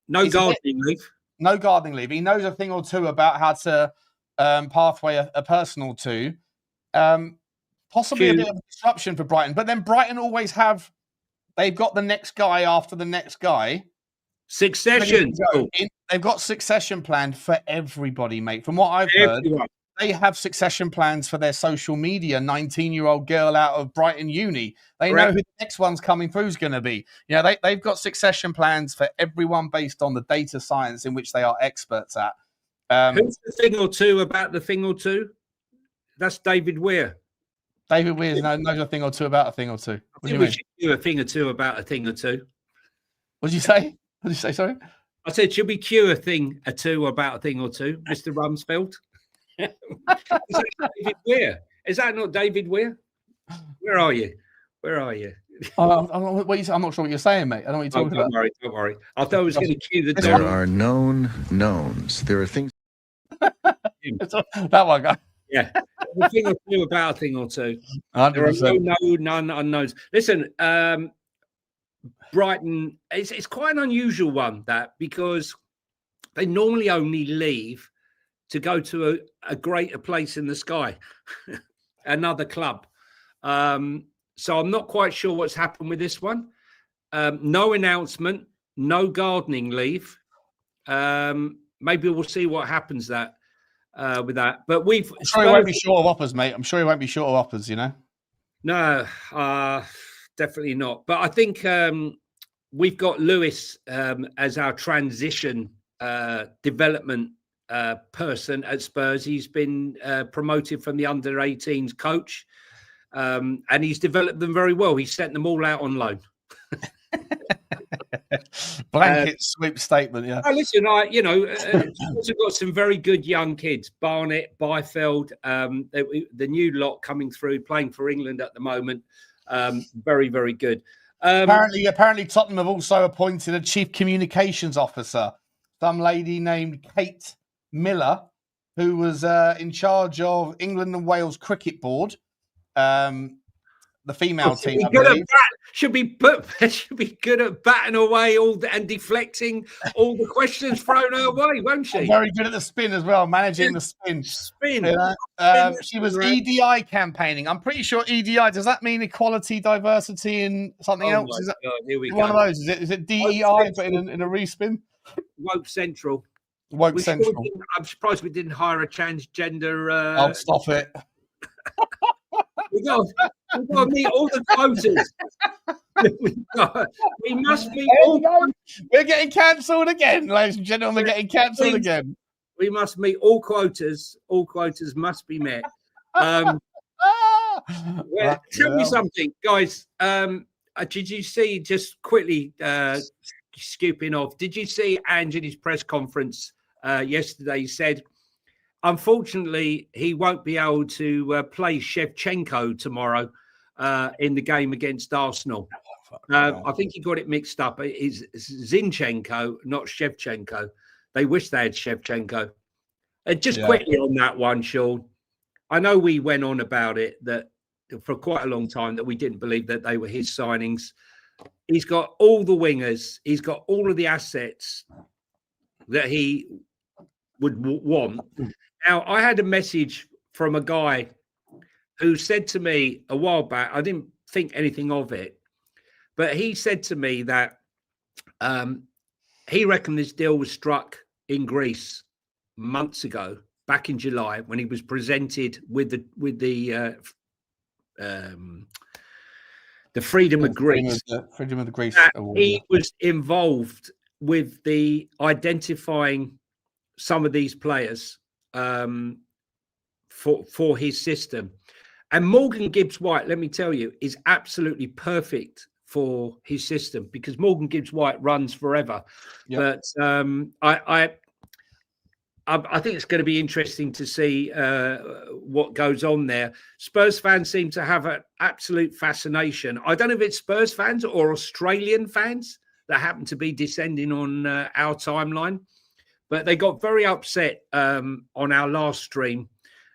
No gardening leave. No gardening leave. He knows a thing or two about how to pathway a personal to. Possibly a bit of a disruption for Brighton. But then Brighton always they've got the next guy after the next guy. Succession. They've got succession planned for everybody, mate. From what I've heard, they have succession plans for their social media. 19-year-old girl out of Brighton Uni. They know who the next one's coming through is going to be. You know, they've got succession plans for everyone based on the data science in which they are experts at. Who's the thing or two about the thing or two? That's David Weir. David Weir knows a thing or two about a thing or two. What do you mean? We should do a thing or two about a thing or two. What did you say? What did you say? Sorry? I said, should we cue a thing or two about a thing or two, Mr. Rumsfeld? Is that David Weir? Is that not David Weir? Where are you? I'm not sure what you're saying, mate. I don't know what you're talking about. Don't worry. I thought I was going to cue the... There are known knowns. There are things... that one, guy. Yeah. A thing or two about a thing or two. 100%. There are none unknowns. Listen, Brighton, it's quite an unusual one, that, because they normally only leave to go to a greater place in the sky, another club. So I'm not quite sure what's happened with this one. No announcement, no gardening leave. Maybe we'll see what happens with that. But I'm sure he won't be short of offers, mate. I'm sure he won't be short of offers, you know? No, definitely not. But I think we've got Lewis as our transition development person at Spurs. He's been promoted from the under-18s coach, and he's developed them very well. He's sent them all out on loan. Blanket sweep statement, yeah. Listen, also got some very good young kids. Barnett, Byfeld, the new lot coming through, playing for England at the moment. Very, very good. Apparently, Tottenham have also appointed a chief communications officer, some lady named Kate Miller, who was in charge of England and Wales Cricket Board. the female team, I Good at believe. should be good at batting away and deflecting all the questions thrown her way, won't she? Very good at the spin as well, managing the spin. Spin. She was EDI campaigning. I'm pretty sure EDI, does that mean equality, diversity, and something else? Is that here we one go. of those? Is it DEI, but in a respin? Woke Central. Woke Central. I'm surprised we didn't hire a transgender. Oh, stop it. We've got to meet all the quotas. we must meet all. We're getting cancelled again, ladies and gentlemen. We're getting cancelled again. We must meet all quotas. All quotas must be met. Tell me something, guys. Did you see, just quickly scooping off, did you see Ange in his press conference yesterday? He said, unfortunately, he won't be able to play Shevchenko tomorrow in the game against Arsenal. I think he got it mixed up. It's Zinchenko, not Shevchenko. They wish they had Shevchenko. Just quickly on that one, Sean. I know we went on about it that for quite a long time that we didn't believe that they were his signings. He's got all the wingers. He's got all of the assets that he would want. Now, I had a message from a guy who said to me a while back, I didn't think anything of it, but he said to me that he reckoned this deal was struck in Greece months ago, back in July, when he was presented with the Freedom of Greece. Freedom of the Greece Award. He was involved with the identifying some of these players for his system. And Morgan Gibbs-White, let me tell you, is absolutely perfect for his system because Morgan Gibbs-White runs forever. Yep. But I think it's going to be interesting to see what goes on there. Spurs fans seem to have an absolute fascination. I don't know if it's Spurs fans or Australian fans that happen to be descending on our timeline, but they got very upset on our last stream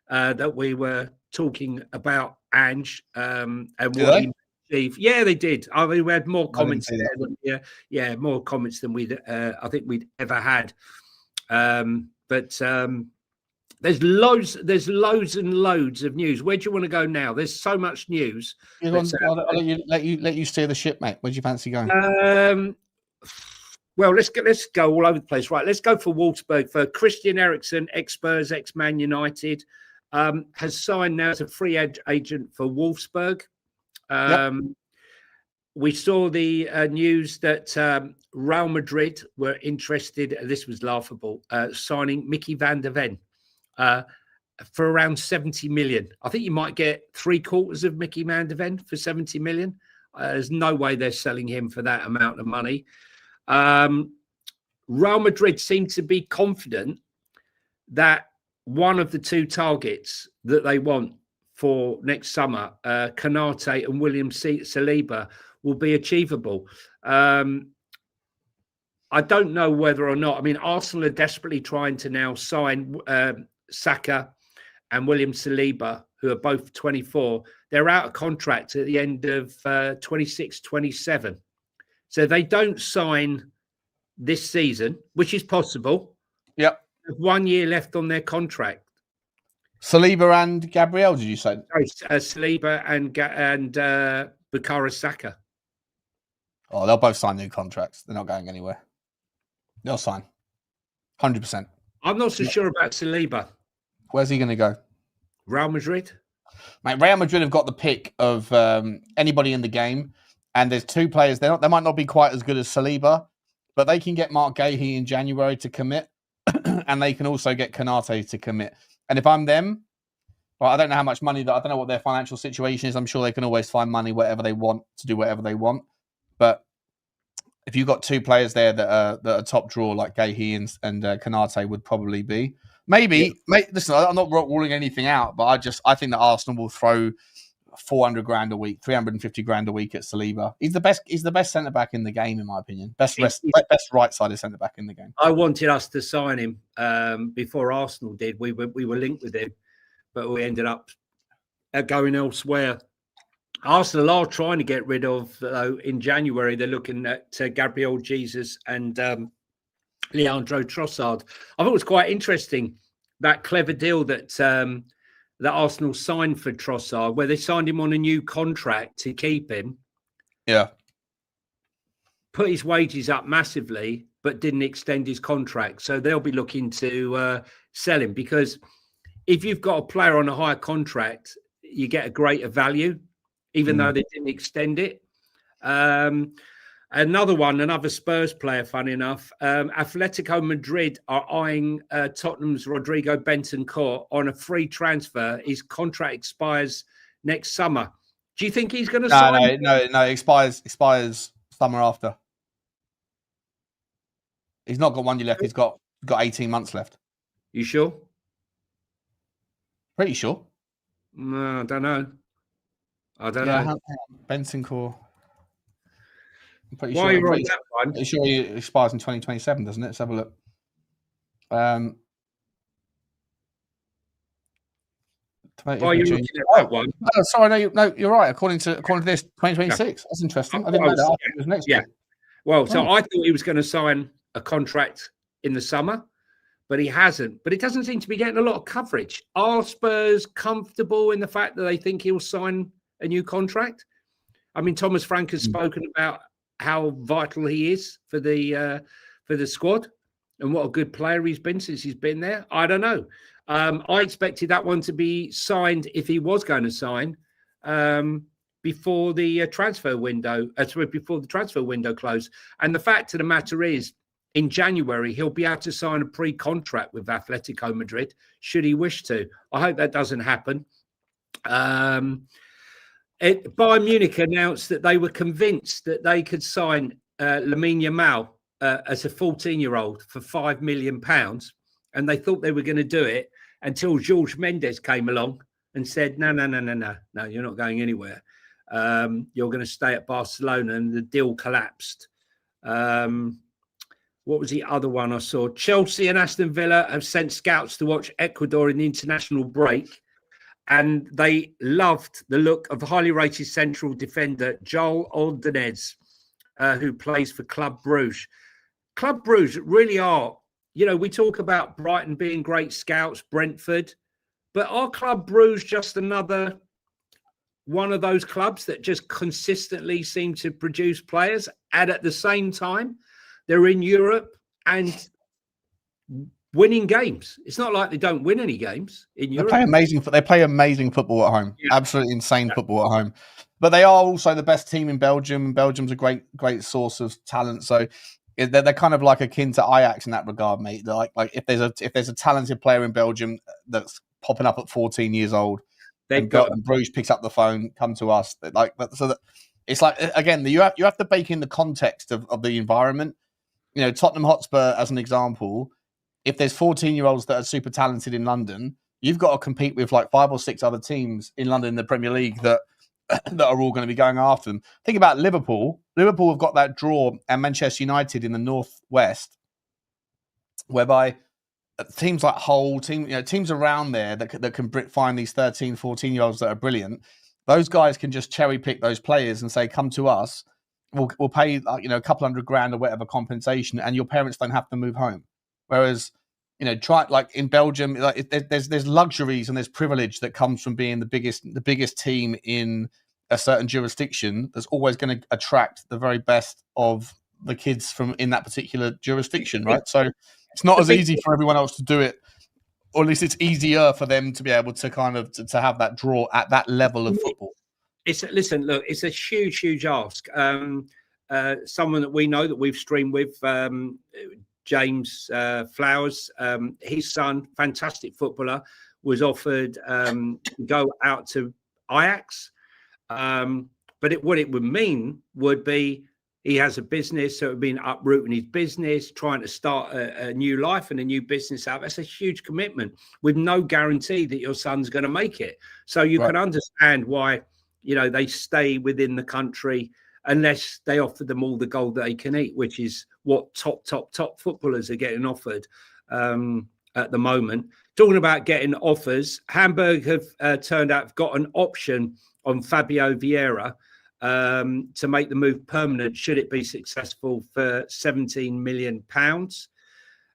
that we were talking about Ange and what he achieved. Yeah, they did. I mean, we had more comments there. More comments than I think we'd ever had. But there's loads and loads of news. Where do you want to go now? There's so much news. I'll let you steer the ship, mate. Where do you fancy going? Well, let's go all over the place. Right, let's go for Wolfsburg. For Christian Eriksen, ex-Spurs, ex-Man United, has signed now as a free agent for Wolfsburg. We saw the news that Real Madrid were interested, this was laughable, signing Mickey van der Ven for around 70 million. I think you might get 3/4 of Mickey van der Ven for 70 million. There's no way they're selling him for that amount of money. Real Madrid seem to be confident that one of the two targets that they want for next summer, Konate and William Saliba, will be achievable. I don't know whether or not. I mean, Arsenal are desperately trying to now sign Saka and William Saliba, who are both 24. They're out of contract at the end of 26, 27. So they don't sign this season, which is possible. Yep. 1 year left on their contract. Saliba and Gabriel, did you say? Saliba and Bukayo Saka. Oh, they'll both sign new contracts. They're not going anywhere. They'll sign. 100%. I'm not so sure about Saliba. Where's he going to go? Real Madrid? Mate, Real Madrid have got the pick of anybody in the game. And there's two players. They might not be quite as good as Saliba, but they can get Mark Gahey in January to commit. And they can also get Konate to commit. And if I'm them, well, I don't know how much money, I don't know what their financial situation is. I'm sure they can always find money wherever they want to do whatever they want. But if you've got two players there that are top draw, like Gahey and Konate would probably be. Maybe, listen, I'm not ruling anything out, but I think that Arsenal will throw 400 grand a week, 350 grand a week at Saliba. He's the best centre back in the game, in my opinion. Best right-sided centre back in the game. I wanted us to sign him before Arsenal did. We were linked with him, but we ended up going elsewhere. Arsenal are trying to get rid of, in January, they're looking at Gabriel Jesus and Leandro Trossard. I thought it was quite interesting, that clever deal that that Arsenal signed for Trossard, where they signed him on a new contract to keep him. Yeah. Put his wages up massively, but didn't extend his contract. So they'll be looking to sell him, because if you've got a player on a higher contract, you get a greater value, even though they didn't extend it. Another Spurs player, funny enough, Atletico Madrid are eyeing Tottenham's Rodrigo Bentancur on a free transfer. His contract expires next summer. Do you think he's going to sign? No, expires summer after. He's not got 1 year left. He's got 18 months left. You sure? Pretty sure. No, I don't know. Bentancur. I'm pretty Why sure. are you on that one? Pretty sure he expires in 2027, doesn't it? Let's have a look. Why are you looking at that one? Sorry, no, you're right. According to this, 2026. Yeah. That's interesting. I didn't know that. I think it was next year. Well, so I thought he was going to sign a contract in the summer, but he hasn't. But it doesn't seem to be getting a lot of coverage. Are Spurs comfortable in the fact that they think he'll sign a new contract? I mean, Thomas Frank has spoken about how vital he is for the squad and what a good player he's been since he's been there. I don't know. I expected that one to be signed, if he was going to sign, before the transfer window. Before the transfer window closed. And the fact of the matter is, in January, he'll be able to sign a pre-contract with Atletico Madrid, should he wish to. I hope that doesn't happen. Bayern Munich announced that they were convinced that they could sign Lamine Yamal as a 14-year-old for £5 million. And they thought they were going to do it until Jorge Mendes came along and said, no, you're not going anywhere. You're going to stay at Barcelona. And the deal collapsed. What was the other one I saw? Chelsea and Aston Villa have sent scouts to watch Ecuador in the international break. And they loved the look of highly rated central defender Joel Ordonez, who plays for Club Brugge. Club Brugge really are, we talk about Brighton being great scouts, Brentford, but are Club Brugge just another one of those clubs that just consistently seem to produce players? And at the same time, they're in Europe and winning games. It's not like they don't win any games in Europe. They play amazing football at home. Yeah. Absolutely insane football at home. But they are also the best team in Belgium. Belgium's a great source of talent. So they're kind of like akin to Ajax in that regard, mate. They're like if there's a talented player in Belgium that's popping up at 14 years old, and Bruges picks up the phone, come to us. It's like, again, you have to bake in the context of the environment. Tottenham Hotspur, as an example, if there's 14-year-olds that are super talented in London, you've got to compete with like 5 or 6 other teams in London in the Premier League that are all going to be going after them. Think about Liverpool. Liverpool have got that draw, and Manchester United in the northwest, whereby teams like Hull, teams around there that can find these 13, 14-year-olds that are brilliant. Those guys can just cherry pick those players and say, "Come to us. We'll pay a couple $100,000 or whatever compensation, and your parents don't have to move home." Whereas, try like in Belgium, like there's luxuries and there's privilege that comes from being the biggest team in a certain jurisdiction. That's always going to attract the very best of the kids from in that particular jurisdiction, right? So it's not as easy for everyone else to do it, or at least it's easier for them to be able to kind of to have that draw at that level of football. It's a huge ask. Someone that we know that we've streamed with, James Flowers, his son, fantastic footballer, was offered to go out to Ajax. But what it would mean would be he has a business, so it would be uprooting his business, trying to start a new life and a new business out. That's a huge commitment with no guarantee that your son's going to make it. So you can understand why, they stay within the country unless they offer them all the gold that they can eat, which is what top footballers are getting offered at the moment. Talking about getting offers, Hamburg have got an option on Fabio Vieira to make the move permanent should it be successful for £17 million.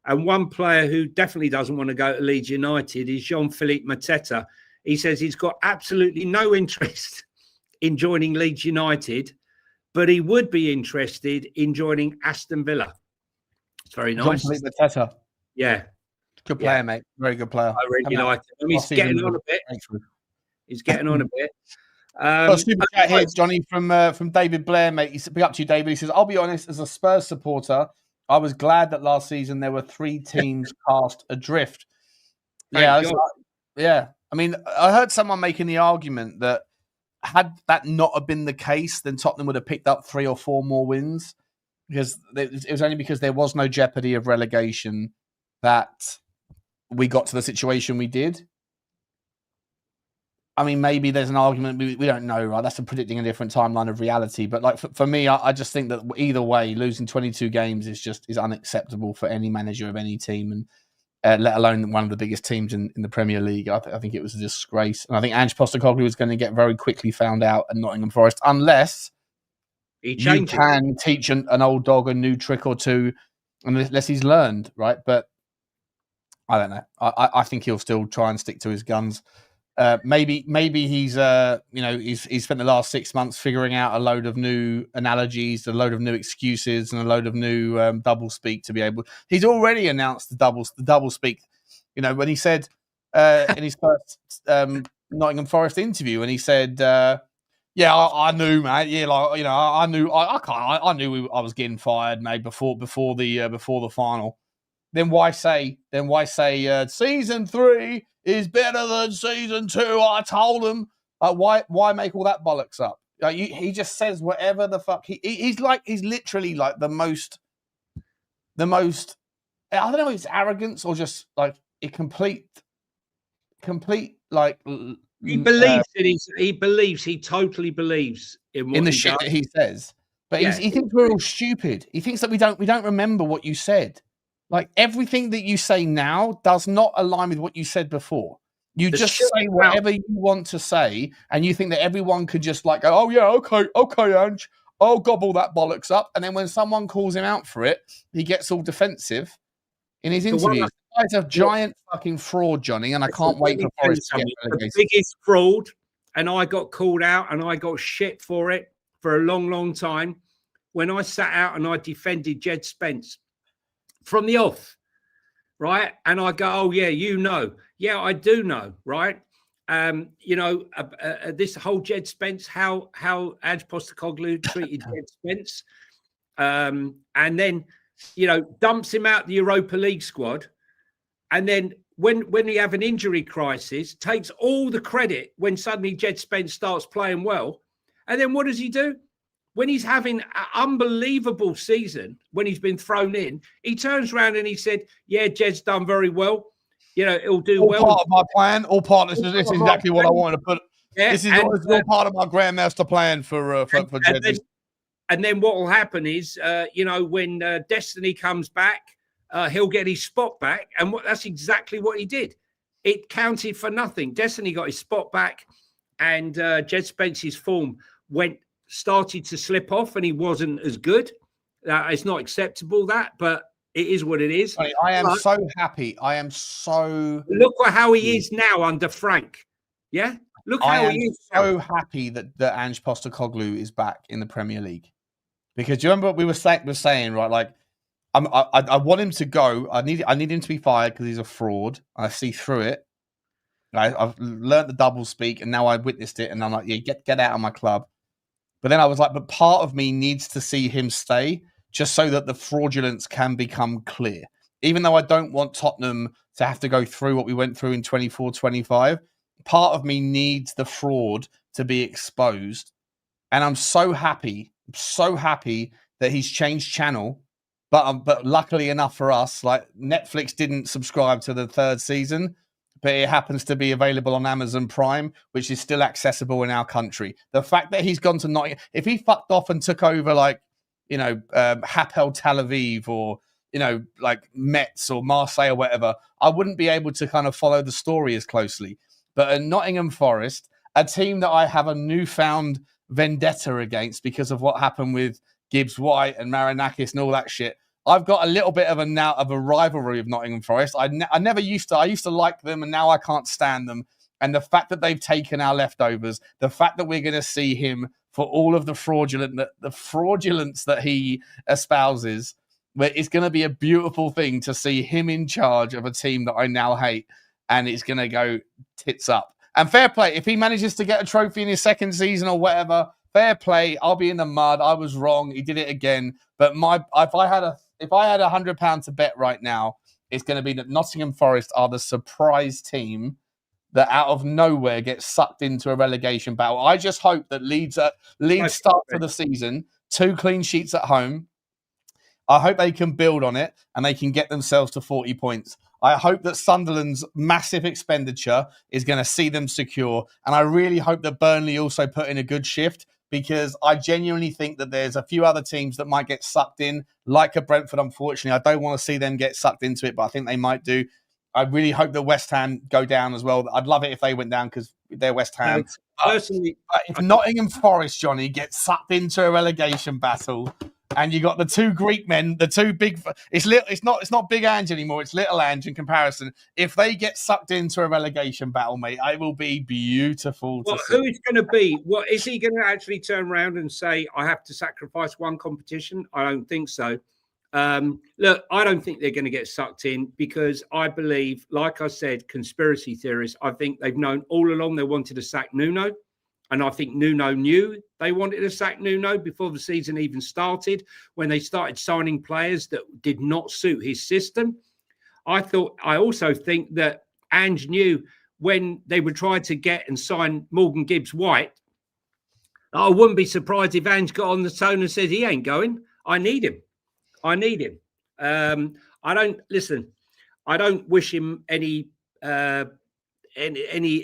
And one player who definitely doesn't want to go to Leeds United is Jean-Philippe Mateta. He says he's got absolutely no interest in joining Leeds United, but he would be interested in joining Aston Villa. It's very nice. Jean-Philippe Mateta. Yeah. Good player, mate. Very good player. I really like him. I mean, he's getting on a bit. He's getting on a bit. Super chat here, Johnny, from David Blair, mate. He's up to you, David. He says, I'll be honest, as a Spurs supporter, I was glad that last season there were 3 teams cast adrift. Yeah. I mean, I heard someone making the argument that had that not have been the case, then Tottenham would have picked up 3 or 4 more wins, because it was only because there was no jeopardy of relegation that we got to the situation we did. I mean, maybe there's an argument. We don't know, right? That's predicting a different timeline of reality. But like for me, I just think that either way, losing 22 games is unacceptable for any manager of any team, and let alone one of the biggest teams in the Premier League. I think it was a disgrace. And I think Ange Postecoglou is going to get very quickly found out at Nottingham Forest, unless you can teach an old dog a new trick or two, unless he's learned, right? But I don't know. I think he'll still try and stick to his guns. Maybe he's he's spent the last 6 months figuring out a load of new analogies, a load of new excuses, and a load of new double speak to be able. He's already announced the double speak. You know, when he said in his first Nottingham Forest interview, and he said, "Yeah, I knew, mate. Yeah, like I knew. I knew I was getting fired, mate, before the final." Then why say season 3 is better than season 2? I told him. Why make all that bollocks up? He just says whatever the fuck. He's literally like the most. I don't know if it's arrogance or just like a complete like. He believes he totally believes in the shit that he says. But he thinks we're all stupid. He thinks that we don't remember what you said. Like, everything that you say now does not align with what you said before. You just say whatever you want to say, and you think that everyone could just like go, "Oh yeah, okay, Ange, I'll gobble that bollocks up." And then when someone calls him out for it, he gets all defensive in his interviews. He's a giant fucking fraud, Johnny, and I can't wait for Forest to get relegated. The biggest fraud, and I got called out and I got shit for it for a long, long time. When I sat out and I defended Jed Spence from the off, right? And I go, "Oh yeah, yeah, I do know, right? This whole Jed Spence, how Ange Postecoglou treated Jed Spence, and then dumps him out the Europa League squad, and then when he have an injury crisis, takes all the credit when suddenly Jed Spence starts playing well, and then what does he do? When he's having an unbelievable season, when he's been thrown in, he turns around and he said, "Yeah, Jed's done very well. He'll do well." All part of my plan. This is exactly what I wanted to put. Yeah, this is all part of my grandmaster plan for Jed. And then what will happen is, when Destiny comes back, he'll get his spot back, and that's exactly what he did. It counted for nothing. Destiny got his spot back, and Jed Spence's form started to slip off, and he wasn't as good. It's not acceptable, but it is what it is. I am so happy. Look at how he is now under Frank. Yeah, look how he is. So happy that Ange Postecoglou is back in the Premier League, because do you remember what we were saying, right? Like, I want him to go. I need him to be fired because he's a fraud. I see through it. I've learned the double speak, and now I witnessed it, and I'm like, yeah, get out of my club. But then I was like, but part of me needs to see him stay just so that the fraudulence can become clear. Even though I don't want Tottenham to have to go through what we went through in 24-25, part of me needs the fraud to be exposed. And I'm so happy that he's changed channel. But luckily enough for us, like, Netflix didn't subscribe to the 3rd season, but it happens to be available on Amazon Prime, which is still accessible in our country. The fact that he's gone to Nottingham, if he fucked off and took over Hapoel Tel Aviv or like Metz or Marseille or whatever, I wouldn't be able to kind of follow the story as closely. But at Nottingham Forest, a team that I have a newfound vendetta against because of what happened with Gibbs White and Marinakis and all that shit. I've got a little bit of a rivalry of Nottingham Forest. I used to like them, and now I can't stand them. And the fact that they've taken our leftovers, the fact that we're going to see him for all of the fraudulence that he espouses, where it's going to be a beautiful thing to see him in charge of a team that I now hate, and it's going to go tits up. And fair play, if he manages to get a trophy in his second season or whatever, fair play. I'll be in the mud. I was wrong. He did it again. But if I had £100 to bet right now, it's going to be that Nottingham Forest are the surprise team that out of nowhere gets sucked into a relegation battle. I just hope that Leeds start for the season 2 clean sheets at home. I hope they can build on it and they can get themselves to 40 points. I hope that Sunderland's massive expenditure is going to see them secure. And I really hope that Burnley also put in a good shift, because I genuinely think that there's a few other teams that might get sucked in, like a Brentford, unfortunately. I don't want to see them get sucked into it, but I think they might do. I really hope that West Ham go down as well. I'd love it if they went down because they're West Ham. Personally, if Nottingham Forest, Johnny, gets sucked into a relegation battle, and you got the 2 Greek men, the 2 big. It's not Big Ange anymore. It's Little Ange in comparison. If they get sucked into a relegation battle, mate, it will be beautiful. Well, who is going to be? What is he going to actually turn around and say? I have to sacrifice one competition. I don't think so. Look, I don't think they're going to get sucked in, because I believe, like I said, conspiracy theorists. I think they've known all along they wanted to sack Nuno. And I think Nuno knew they wanted to sack Nuno before the season even started, when they started signing players that did not suit his system. I also think that Ange knew when they were trying to get and sign Morgan Gibbs White. I wouldn't be surprised if Ange got on the phone and said, he ain't going. I need him. I don't wish him any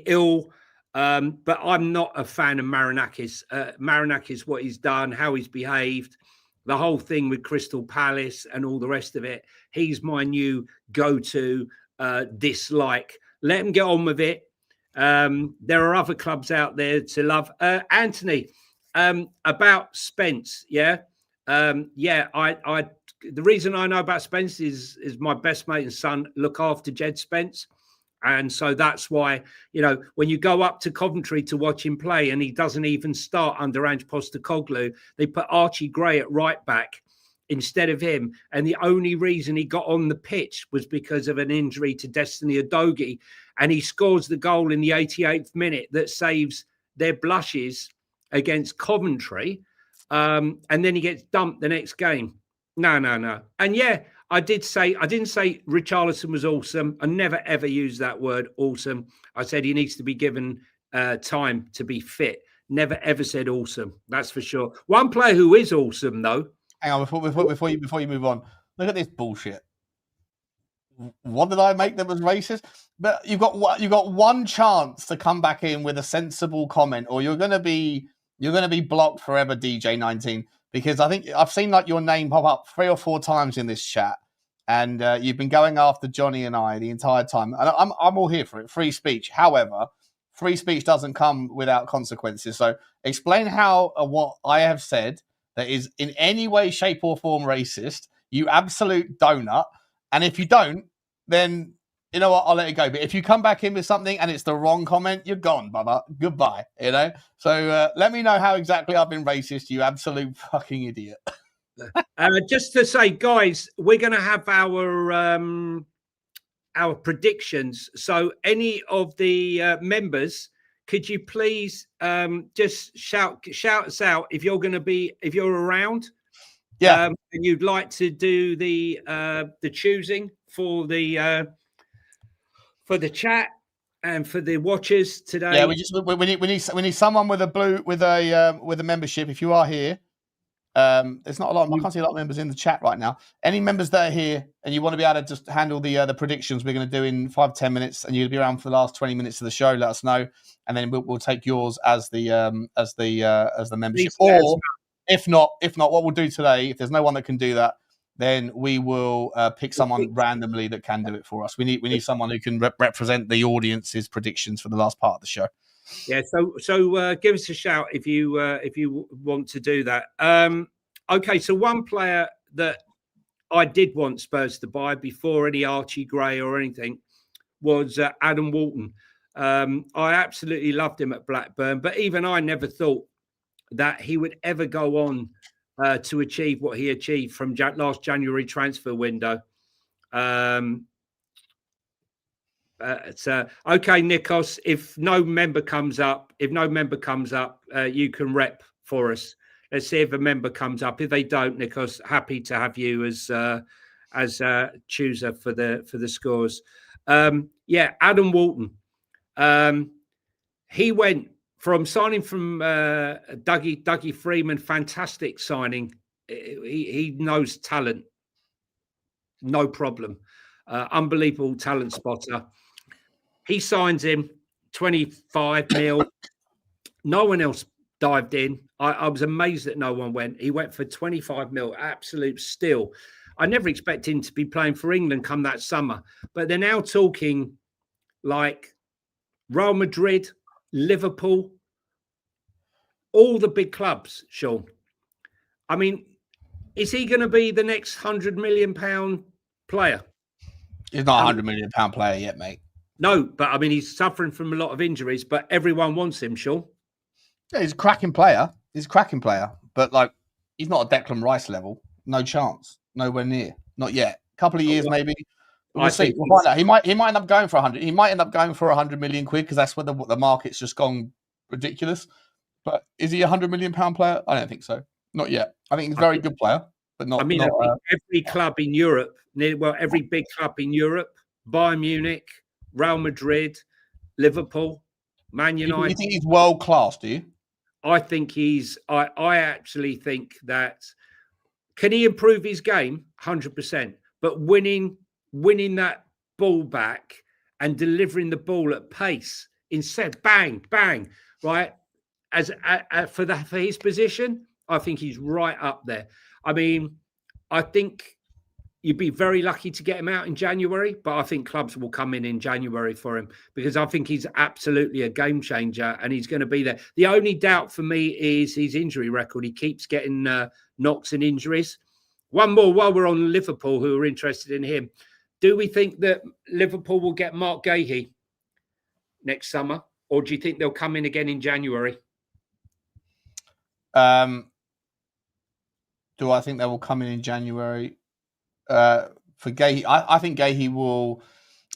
ill. But I'm not a fan of Marinakis. Marinakis, what he's done, how he's behaved, the whole thing with Crystal Palace and all the rest of it. He's my new go-to dislike. Let him get on with it. There are other clubs out there to love. Anthony, about Spence, yeah? The reason I know about Spence is my best mate and son look after Jed Spence. And so that's why, when you go up to Coventry to watch him play and he doesn't even start under Ange Postecoglou, they put Archie Gray at right back instead of him. And the only reason he got on the pitch was because of an injury to Destiny Udogie. And he scores the goal in the 88th minute that saves their blushes against Coventry. And then he gets dumped the next game. No. And yeah, I didn't say Richarlison was awesome. I never, ever used that word awesome. I said he needs to be given time to be fit. Never, ever said awesome. That's for sure. One player who is awesome, though. Hang on, before you move on, look at this bullshit. What did I make them as racist? But you've got one chance to come back in with a sensible comment, or you're going to be blocked forever, DJ19. Because I think I've seen your name pop up 3 or 4 times in this chat, and you've been going after Johnny and I the entire time. And I'm all here for it. Free speech. However, free speech doesn't come without consequences. So explain how what I have said that is in any way, shape, or form racist. You absolute donut. And if you don't, then you know what? I'll let it go. But if you come back in with something and it's the wrong comment, you're gone, brother. Goodbye. So let me know how exactly I've been racist, you absolute fucking idiot. Just to say, guys, we're going to have our predictions. So any of the members, could you please just shout us out if you're around? Yeah. And you'd like to do the choosing for the chat and for the watchers today. Yeah, we need someone with a membership. If you are here, there's not a lot. I can't see a lot of members in the chat right now. Any members that are here and you want to be able to just handle the predictions we're going to do in 5-10 minutes, and you'll be around for the last 20 minutes of the show, let us know, and then we'll take yours as the membership. Or if not, what we'll do today, if there's no one that can do that, then we will pick someone randomly that can do it for us. We need someone who can represent the audience's predictions for the last part of the show. Yeah. So give us a shout if you want to do that. Okay. So one player that I did want Spurs to buy before any Archie Gray or anything was Adam Walton. I absolutely loved him at Blackburn, but even I never thought that he would ever go on to achieve what he achieved from last January transfer window. Okay, Nikos. If no member comes up, you can rep for us. Let's see if a member comes up. If they don't, Nikos, happy to have you as chooser for the scores. Adam Walton. He went from signing from Dougie Freeman, fantastic signing. He knows talent, no problem. Unbelievable talent spotter. He signs him 25 mil. No one else dived in. I was amazed that no one went. He went for 25 mil, absolute steal. I never expected him to be playing for England come that summer. But they're now talking like Real Madrid, Liverpool, all the big clubs, Sean. I mean, is he going to be the next £100 million player? He's not a £100 million player yet, mate. No, but I mean, he's suffering from a lot of injuries, but everyone wants him, Sean. Yeah, he's a cracking player. But like, he's not a Declan Rice level. No chance. Nowhere near. Not yet. A couple of years, maybe. We'll see. We'll find out. He might end up going for 100. He might end up going for 100 million quid because that's where the market's just gone ridiculous. But is he a £100 million player? I don't think so. Not yet. I think he's a very good player, but not. I mean, I think every club in Europe, every big club in Europe, Bayern Munich, Real Madrid, Liverpool, Man United. You think he's world class? Do you? I think he's. I actually think that. Can he improve his game? 100%. But winning that ball back and delivering the ball at pace instead, bang, bang, right? As for his position, I think he's right up there. I mean, I think you'd be very lucky to get him out in January, but I think clubs will come in January for him because I think he's absolutely a game changer and he's going to be there. The only doubt for me is his injury record. He keeps getting knocks and injuries. One more while we're on Liverpool, who are interested in him. Do we think that Liverpool will get Mark Gahey next summer, or do you think they'll come in again in January? Do I think they will come in January? For Gahey, I think Gahey will.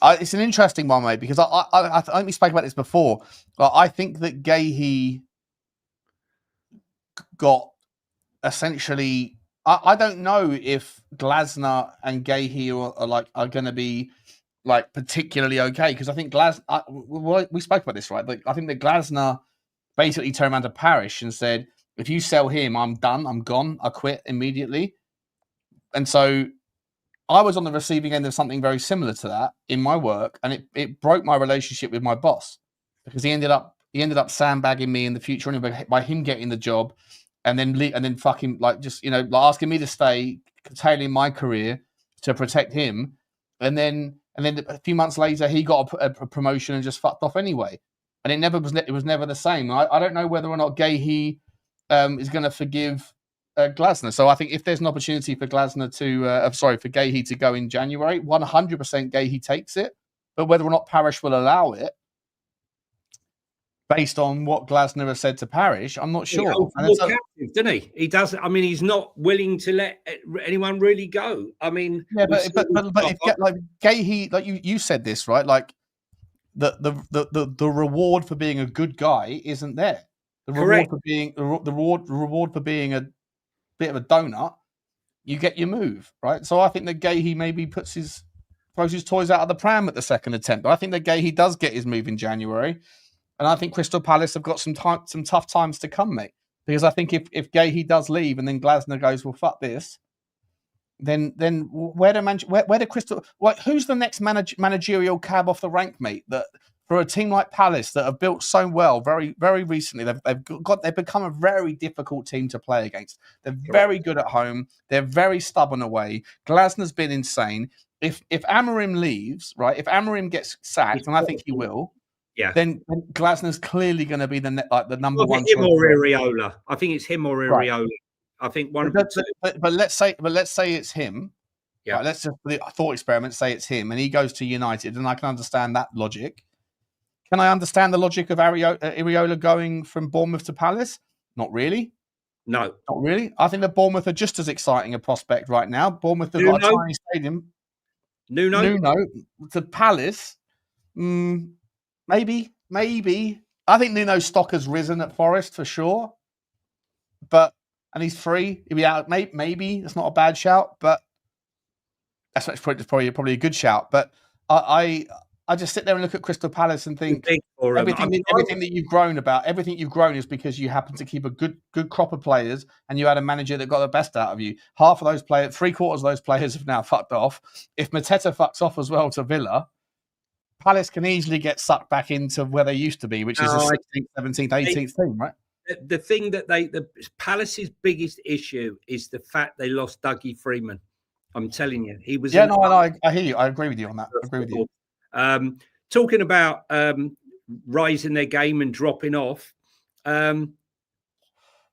It's an interesting one, mate, because I think we spoke about this before. I think that Gahey got essentially. I don't know if Glasner and Gahey are going to be like particularly okay because I think we spoke about this, right? Like, I think that Glasner basically turned around to Parish and said, "If you sell him, I'm done. I'm gone. I quit immediately." And so I was on the receiving end of something very similar to that in my work, and it broke my relationship with my boss because he ended up sandbagging me in the future anyway by him getting the job, and then fucking like just like asking me to stay, curtailing my career to protect him, and then a few months later he got a promotion and just fucked off anyway, and it was never the same. I don't know whether or not Gahey is going to forgive Glasner. So I think if there's an opportunity for Glasner for Gahey to go in January, 100% Gahey takes it. But whether or not Parish will allow it, based on what Glasner has said to Parish, I'm not sure. Captive, didn't he? He does. I mean, he's not willing to let anyone really go. I mean, yeah, but if like Gahey, like you said this, right? Like the reward for being a good guy isn't there. The reward for being a bit of a donut, you get your move, right? So I think that Gahey maybe throws his toys out of the pram at the second attempt. But I think that Gahey does get his move in January, and I think Crystal Palace have got some tough times to come, mate. Because I think if Gahey does leave and then Glasner goes, well, fuck this, then who's the next managerial cab off the rank, mate? That for a team like Palace that have built so well very, very recently, they've become a very difficult team to play against. They're very good at home. They're very stubborn away. Glasner's been insane. If Amorim leaves, right? If Amorim gets sacked, and I think he will, then Glasner's clearly going to be the number one. Him or Areola. I think it's him or Areola. Right. I think one of the two. But let's say it's him. Yeah. Right, let's just for the thought experiment say it's him, and he goes to United, and I can understand that logic. Can I understand the logic of Areola going from Bournemouth to Palace? Not really. No, not really. I think that Bournemouth are just as exciting a prospect right now. Bournemouth have got a tiny stadium. Nuno to Palace. Maybe. I think Nuno's stock has risen at Forest for sure. And he's free. He'll be out. Maybe it's not a bad shout, but that's probably a good shout. But I just sit there and look at Crystal Palace and think everything that you've grown is because you happen to keep a good crop of players, and you had a manager that got the best out of you. Half of those players, 3/4 of those players have now fucked off. If Mateta fucks off as well to Villa, Palace can easily get sucked back into where they used to be, which is the 16th, 17th, 18th team, right? The thing that the Palace's biggest issue is the fact they lost Dougie Freeman. I'm telling you, he was. Yeah, I hear you. I agree with you on that. I agree with you. Talking about raising their game and dropping off, Andre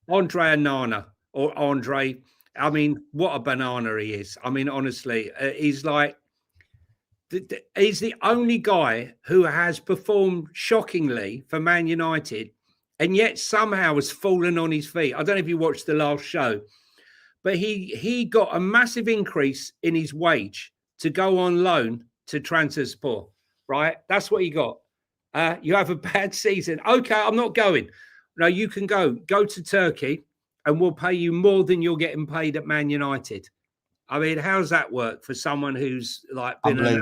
Onana or Andre. I mean, what a banana he is. I mean, honestly, he's like. He's the only guy who has performed shockingly for Man United, and yet somehow has fallen on his feet. I don't know if you watched the last show, but he got a massive increase in his wage to go on loan to Trabzonspor, right? That's what he got. You have a bad season. Okay, I'm not going. No, you can go to Turkey and we'll pay you more than you're getting paid at Man United. I mean, how's that work for someone who's like been a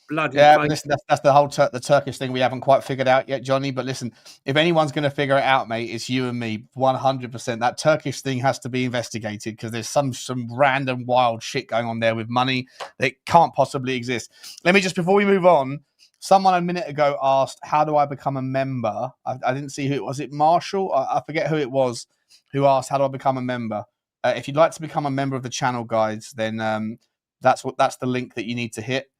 bloody? Yeah, but listen, that's the whole the Turkish thing we haven't quite figured out yet, Johnny. But listen, if anyone's going to figure it out, mate, it's you and me, 100%. That Turkish thing has to be investigated because there's some random wild shit going on there with money that can't possibly exist. Let me just, before we move on, someone a minute ago asked, "How do I become a member?" I didn't see who it was. It Marshall? I forget who it was who asked, "How do I become a member?" If you'd like to become a member of the channel, guys, then that's the link that you need to hit.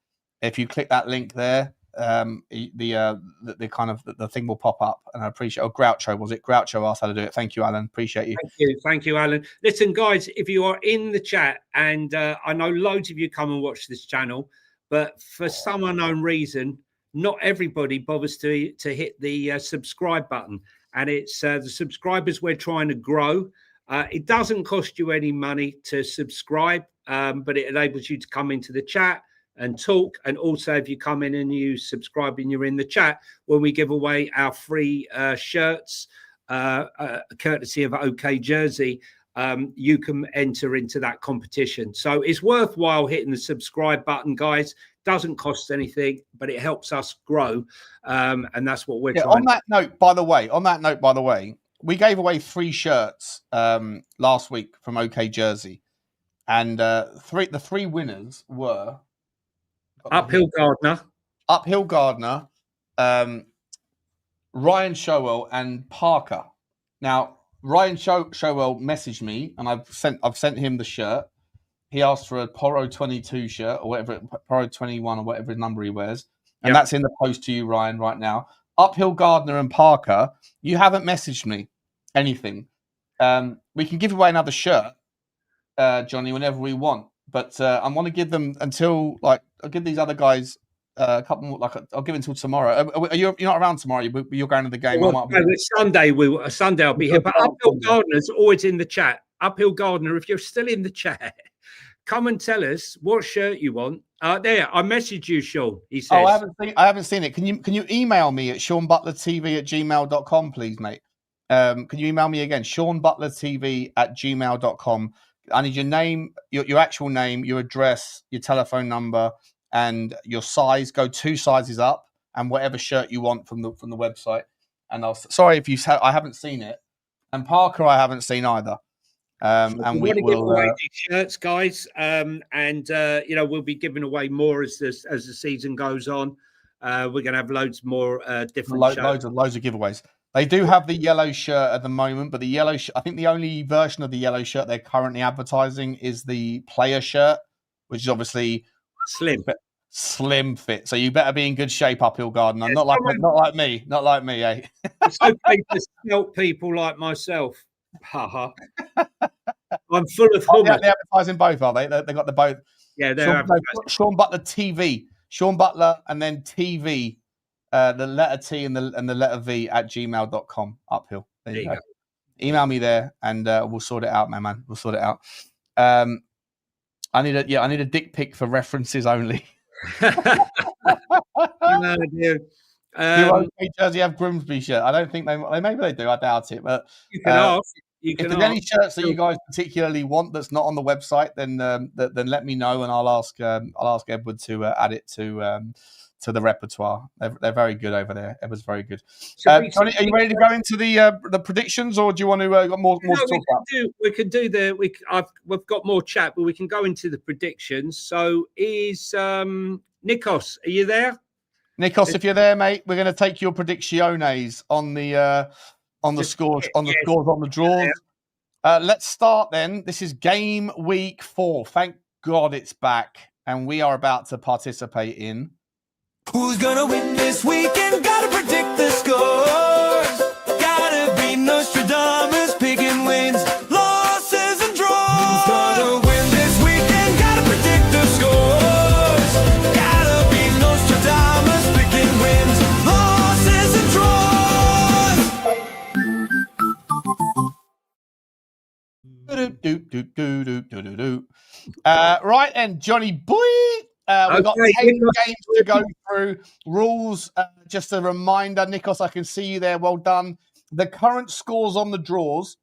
If you click that link there, the kind of the thing will pop up. And I appreciate. Oh, Groucho, was it? Groucho asked how to do it. Thank you, Alan. Appreciate you. Thank you, Alan. Listen, guys, if you are in the chat, and I know loads of you come and watch this channel, but for some unknown reason, not everybody bothers to hit the subscribe button, and it's the subscribers we're trying to grow. It doesn't cost you any money to subscribe, but it enables you to come into the chat and talk. And also, if you come in and you subscribe and you're in the chat, when we give away our free shirts, courtesy of OK Jersey, you can enter into that competition. So it's worthwhile hitting the subscribe button, guys. Doesn't cost anything, but it helps us grow. And that's what we're trying. On that note, by the way, we gave away 3 shirts last week from OK Jersey, and the 3 winners were Uphill Gardner, Ryan Showell, and Parker. Now, Ryan Showell messaged me, and I've sent him the shirt. He asked for a Poro 22 shirt or whatever, Poro 21 or whatever number he wears, and that's in the post to you, Ryan, right now. Uphill Gardner and Parker, you haven't messaged me anything. We can give away another shirt, Johnny, whenever we want. But I want to give them until I'll give these other guys a couple more. I'll give it until tomorrow. You're not around tomorrow. You're going to the game. Well, Sunday I'll be here. But Uphill Gardner's always in the chat. Uphill Gardner, if you're still in the chat, come and tell us what shirt you want. There, I messaged you, Sean. He says. Oh, I haven't seen it. Can you email me at SeanButlerTV@gmail.com, please, mate? Can you email me again? SeanButlerTV@gmail.com. I need your name, your actual name, your address, your telephone number, and your size. Go 2 sizes up, and whatever shirt you want from the website. And sorry if I haven't seen it. And Parker, I haven't seen either. And we will give away these shirts, guys. We'll be giving away more as the season goes on. We're going to have loads more different shirts. Loads of giveaways. They do have the yellow shirt at the moment, but the yellow I think the only version of the yellow shirt they're currently advertising is the player shirt, which is obviously slim. slim fit. So you better be in good shape, Uphill Gardener. Not like me. Not like me, eh? It's okay for svelte people like myself. Haha. I'm full of hummus. They're advertising both, are they? They got the both. Yeah, they're Sean Butler TV. Sean Butler and then TV. The letter T and the letter V at gmail.com. Uphill. There you go. Email me there and we'll sort it out, man. We'll sort it out. I need a dick pic for references only. No, dear. Do Jersey have Grimsby shirt? I don't think maybe they do. I doubt it. But you can ask. If there's any shirts that you guys particularly want that's not on the website, then let me know and I'll ask Edward to add it to the repertoire. They're very good over there. Edward's very good. Johnny, are you ready to go into the predictions, or do you want to got more to talk about? We can do we've got more chat, but we can go into the predictions. So is Nikos, are you there? Nikos, if you're there, mate, we're going to take your predicciones on the scores on the draws. Let's start then. This is game week 4. Thank God it's back, and we are about to participate in. Who's gonna win this weekend? Gotta predict the scores. Gotta be Nostradamus, picking wins, losses, and draws. Who's gonna win this weekend? Gotta predict the scores. Gotta be Nostradamus, picking wins, losses, and draws. Right then, Johnny boy. We've got 10 games to go through. Rules, just a reminder, Nikos, I can see you there. Well done. The current scores on the doors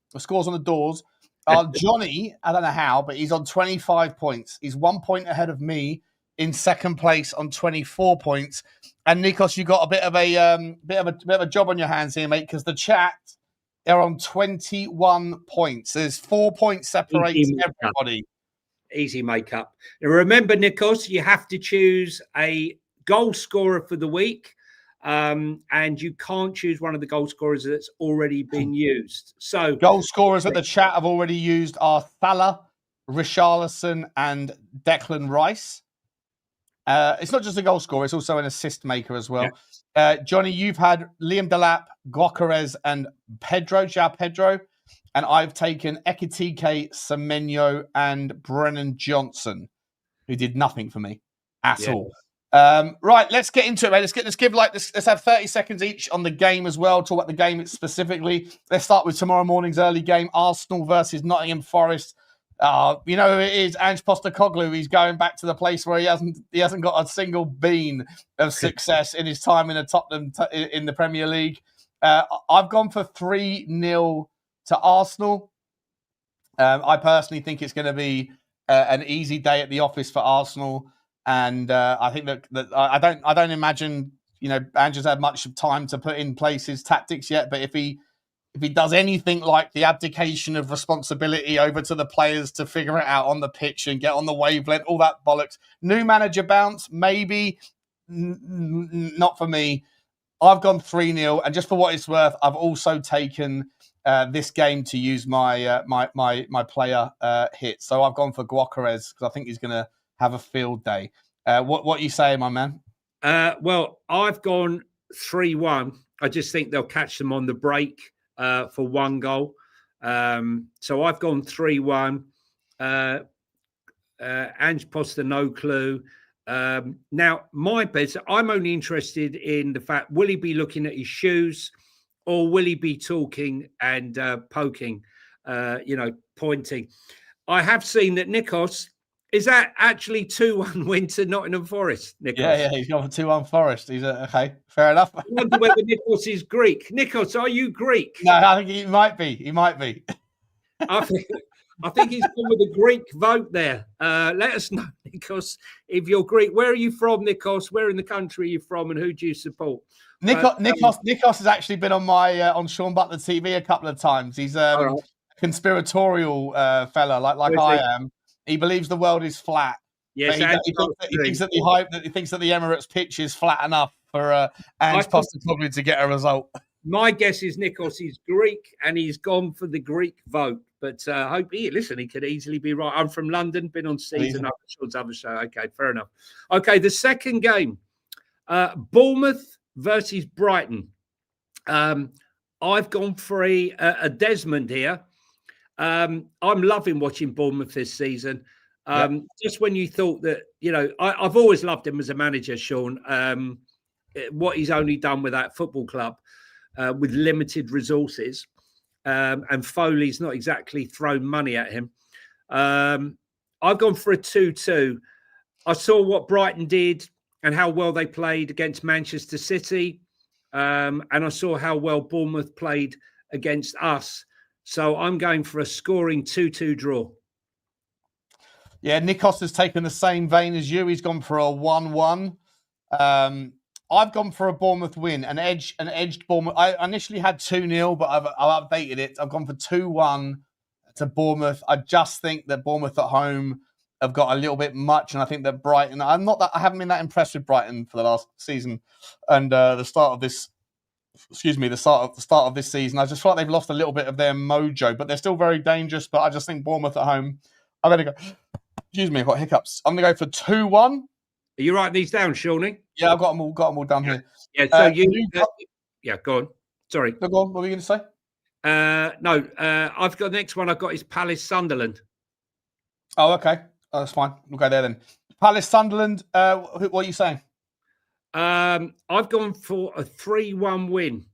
are Johnny, I don't know how, but he's on 25 points. He's 1 point ahead of me in second place on 24 points. And Nikos, you got a bit of a job on your hands here, mate, because the chat are on 21 points. There's 4 points separating everybody. Easy makeup. Now remember, Nikos, you have to choose a goal scorer for the week, and you can't choose one of the goal scorers that's already been used. So goal scorers that the chat have already used are Thaler, Richarlison, and Declan Rice. It's not just a goal scorer; it's also an assist maker as well. Yeah. Johnny, you've had Liam Delap, Gyökeres, and João Pedro. And I've taken Ekitike, Semenyo, and Brennan Johnson, who did nothing for me at all. Right, let's get into it, mate. Let's have 30 seconds each on the game as well. Talk about the game specifically. Let's start with tomorrow morning's early game: Arsenal versus Nottingham Forest. You know who it is? Ange Postecoglou. He's going back to the place where he hasn't got a single bean of success in his time in Tottenham in the Premier League. I've gone for 3-0. To Arsenal. I personally think it's going to be an easy day at the office for Arsenal, and I think that I don't imagine Andrew's had much time to put in place his tactics yet. But if he does anything like the abdication of responsibility over to the players to figure it out on the pitch and get on the wavelength, all that bollocks, new manager bounce, maybe not for me. I've gone 3-0, and just for what it's worth, I've also taken this game to use my my player hit. So I've gone for Gyökeres because I think he's going to have a field day. What you say, my man? Well, I've gone 3-1. I just think they'll catch them on the break for 1 goal. So I've gone 3-1. Ange Postecoglou. Now, my bet, I'm only interested in the fact, will he be looking at his shoes or will he be talking and poking, pointing? I have seen that Nikos, is that actually 2-1 win to Nottingham Forest, Nikos? Yeah, he's gone for 2-1 Forest. He's okay, fair enough. I wonder whether Nikos is Greek. Nikos, are you Greek? No, I think he might be. He might be. I think he's gone with a Greek vote there. Let us know, Nikos, if you're Greek. Where are you from, Nikos? Where in the country are you from, and who do you support? Nikos has actually been on my on Sean Butler TV a couple of times. He's a conspiratorial fella, like I am. He believes the world is flat. Yes, he thinks that the Emirates pitch is flat enough for Ange Postecoglou to get a result. My guess is Nikos is Greek, and he's gone for the Greek vote. But I hope he could easily be right. I'm from London, been on season up Sean's other show. Okay, fair enough. Okay, the second game, Bournemouth versus Brighton. I've gone for a Desmond here. I'm loving watching Bournemouth this season. Just when you thought that, I've always loved him as a manager, Sean. What he's only done with that football club with limited resources, and Foley's not exactly thrown money at him. I've gone for a 2-2. I saw what Brighton did and how well they played against Manchester City. And I saw how well Bournemouth played against us. So I'm going for a scoring 2-2 draw. Yeah, Nikos has taken the same vein as you. He's gone for a 1-1. I've gone for a Bournemouth win, an edged Bournemouth. I initially had 2-0, but I've updated it. I've gone for 2-1 to Bournemouth. I just think that Bournemouth at home have got a little bit much, and I think that Brighton. I haven't been that impressed with Brighton for the last season, and the start of this season. I just feel like they've lost a little bit of their mojo, but they're still very dangerous. But I just think Bournemouth at home. I'm going to go. Excuse me, I've got hiccups. I'm going to go for 2-1. Are you writing these down, Shawnee? Yeah, I've got them all down here. Yeah, so go on. Sorry. No, go on. What were you going to say? I've got the next one I've got is Palace Sunderland. Oh, okay. Oh, that's fine. We'll go there then. Palace Sunderland. What are you saying? I've gone for a 3-1 win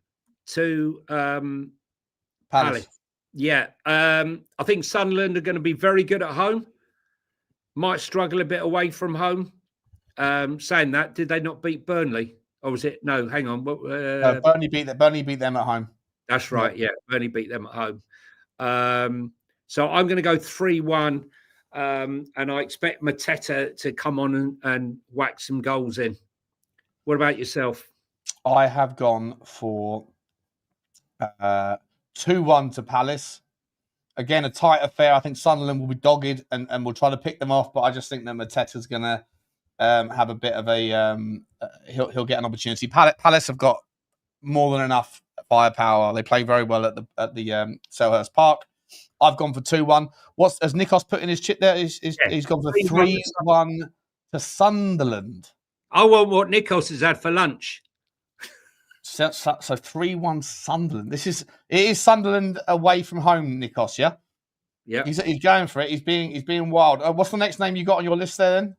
to Palace. Yeah. I think Sunderland are going to be very good at home. Might struggle a bit away from home. Saying that, did they not beat Burnley? Or was it? No, hang on. Burnley beat them at home. That's right. Yeah, Burnley beat them at home. So I'm going to go 3-1. And I expect Mateta to come on and whack some goals in. What about yourself? I have gone for 2-1 to Palace. Again, a tight affair. I think Sunderland will be dogged and will try to pick them off, but I just think that Mateta's going to have a bit of a he'll get an opportunity. Palace have got more than enough firepower. They play very well at the Selhurst Park. I've gone for 2-1. Has Nikos put in his chip there? He's gone for 3-1 to Sunderland. I want what Nikos has had for lunch. So 3-1 Sunderland. It is Sunderland away from home, Nikos, yeah? Yeah. He's going for it. He's being wild. What's the next name you got on your list there then?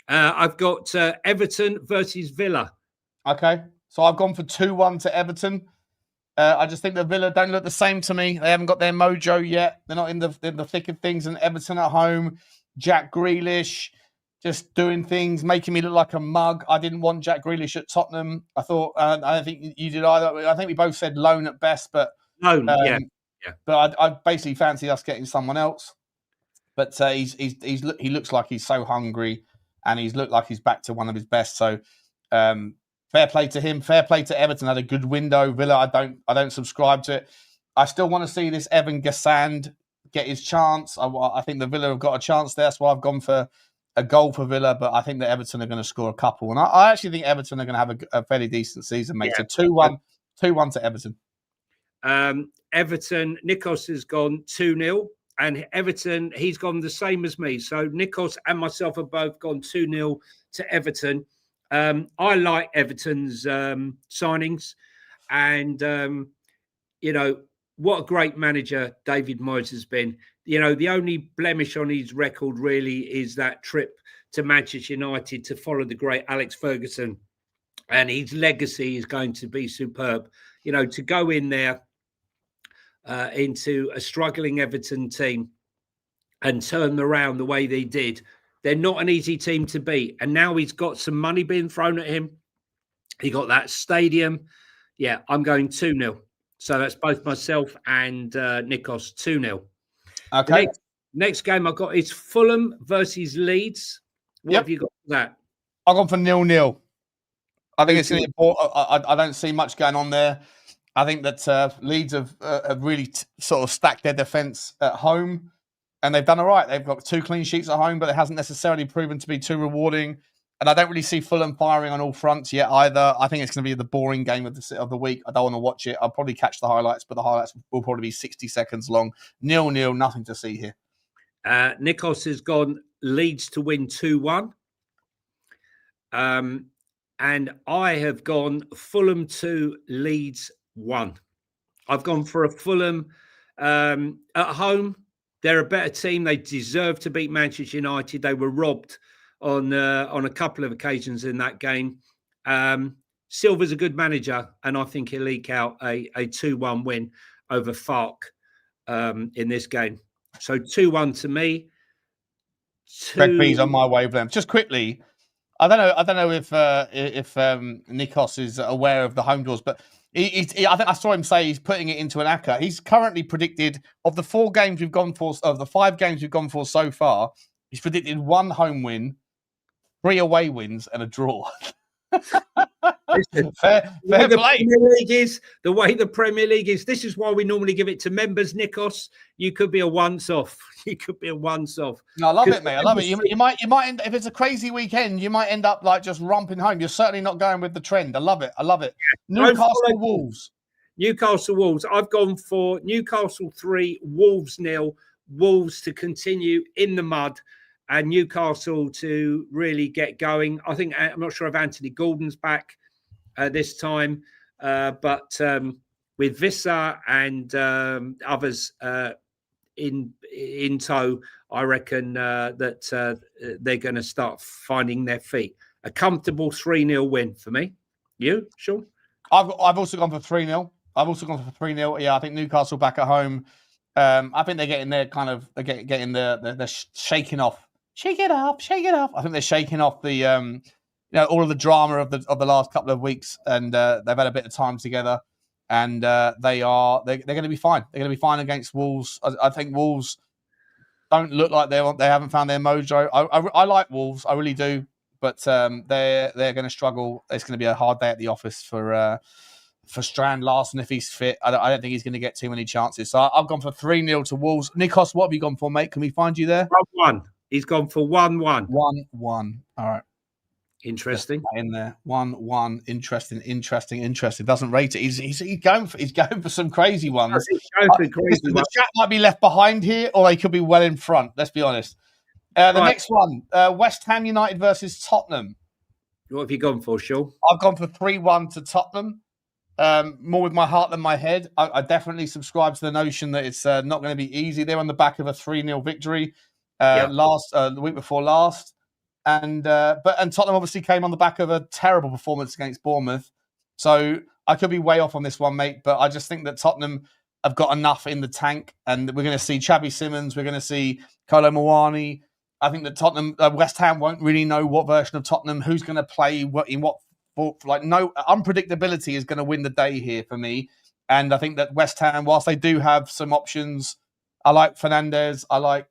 I've got Everton versus Villa. Okay. So I've gone for 2-1 to Everton. I just think that Villa don't look the same to me. They haven't got their mojo yet. They're not in the thick of things. And Everton at home, Jack Grealish just doing things, making me look like a mug. I didn't want Jack Grealish at Tottenham. I thought, I don't think you did either. I think we both said loan at best, but loan, yeah. But I basically fancied us getting someone else. But he looks like he's so hungry, and he's looked like he's back to one of his best. So fair play to him. Fair play to Everton. Had a good window. Villa, I don't subscribe to it. I still want to see this Evan Gassand get his chance. I think the Villa have got a chance there. That's why I've gone for a goal for Villa, but I think that Everton are going to score a couple. And I actually think Everton are going to have a fairly decent season, mate. Yeah. So 2-1 to Everton. Everton, Nikos has gone 2-0. And Everton, he's gone the same as me. So Nikos and myself have both gone 2-0 to Everton. I like Everton's signings. And, what a great manager David Moyes has been. The only blemish on his record really is that trip to Manchester United to follow the great Alex Ferguson. And his legacy is going to be superb. To go in there into a struggling Everton team and turn them around the way they did, they're not an easy team to beat. And now he's got some money being thrown at him. He got that stadium. Yeah, I'm going 2-0. So that's both myself and Nikos, 2-0. Okay. Next game I've got is Fulham versus Leeds. What have you got for that? I've gone for 0-0. I think it's really important. I don't see much going on there. I think that Leeds have really sort of stacked their defence at home, and they've done all right. They've got 2 clean sheets at home, but it hasn't necessarily proven to be too rewarding. And I don't really see Fulham firing on all fronts yet either. I think it's going to be the boring game of the week. I don't want to watch it. I'll probably catch the highlights, but the highlights will probably be 60 seconds long. 0-0, nothing to see here. Nikos has gone Leeds to win 2-1. And I have gone Fulham 2, Leeds 1. I've gone for a Fulham at home. They're a better team. They deserve to beat Manchester United. They were robbed on a couple of occasions in that game. Silva's a good manager, and I think he'll eke out a 2-1 win over Fark in this game. So 2-1 to me. Greg B's on my wavelength. Just quickly, I don't know if Nikos is aware of the home draws, but I think I saw him say he's putting it into an ACCA. He's currently predicted of the 5 games we've gone for so far, he's predicted 1 home win, 3 away wins, and a draw. Listen, fair the play. way the Premier League is, this is why we normally give it to members, Nikos. You could be a once off. You could be a once off. No, I love it, mate. I love it. You might end, if it's a crazy weekend, you might end up like just romping home. You're certainly not going with the trend. I love it. Yeah. Newcastle Wolves. Newcastle Wolves. I've gone for Newcastle 3, Wolves 0. Wolves to continue in the mud, and Newcastle to really get going. I'm not sure if Anthony Gordon's back this time, but with Vissa and others in tow, I reckon that they're going to start finding their feet. A comfortable 3-0 win for me. You, Sean? I've also gone for 3-0. Yeah, I think Newcastle back at home. I think they're getting their they're shaking off. Shake it up. I think they're shaking off the all of the drama of the last couple of weeks, and they've had a bit of time together, and they're going to be fine. They're going to be fine against Wolves. I think Wolves don't look like they haven't found their mojo. I like Wolves, I really do, but they're going to struggle. It's going to be a hard day at the office for Strand Larsen if he's fit. I don't think he's going to get too many chances. So I've gone for 3-0 to Wolves. Nikos, what have you gone for, mate? Can we find you there? 1-1. He's gone for 1-1. 1-1. All right. Interesting. In there. 1-1. Interesting. Doesn't rate it. He's going for some crazy ones. The chat might be left behind here, or they could be well in front. Let's be honest. Next one, West Ham United versus Tottenham. What have you gone for, Sean? I've gone for 3-1 to Tottenham. More with my heart than my head. I definitely subscribe to the notion that it's not going to be easy. They're on the back of a 3-0 victory the week before last, and Tottenham obviously came on the back of a terrible performance against Bournemouth. So I could be way off on this one, mate, but I just think that Tottenham have got enough in the tank, and we're going to see Xabi Simons, we're going to see Kolo Muani. I think that West Ham won't really know what version of Tottenham, who's going to play no unpredictability is going to win the day here for me. And I think that West Ham, whilst they do have some options, I like Fernandes. I like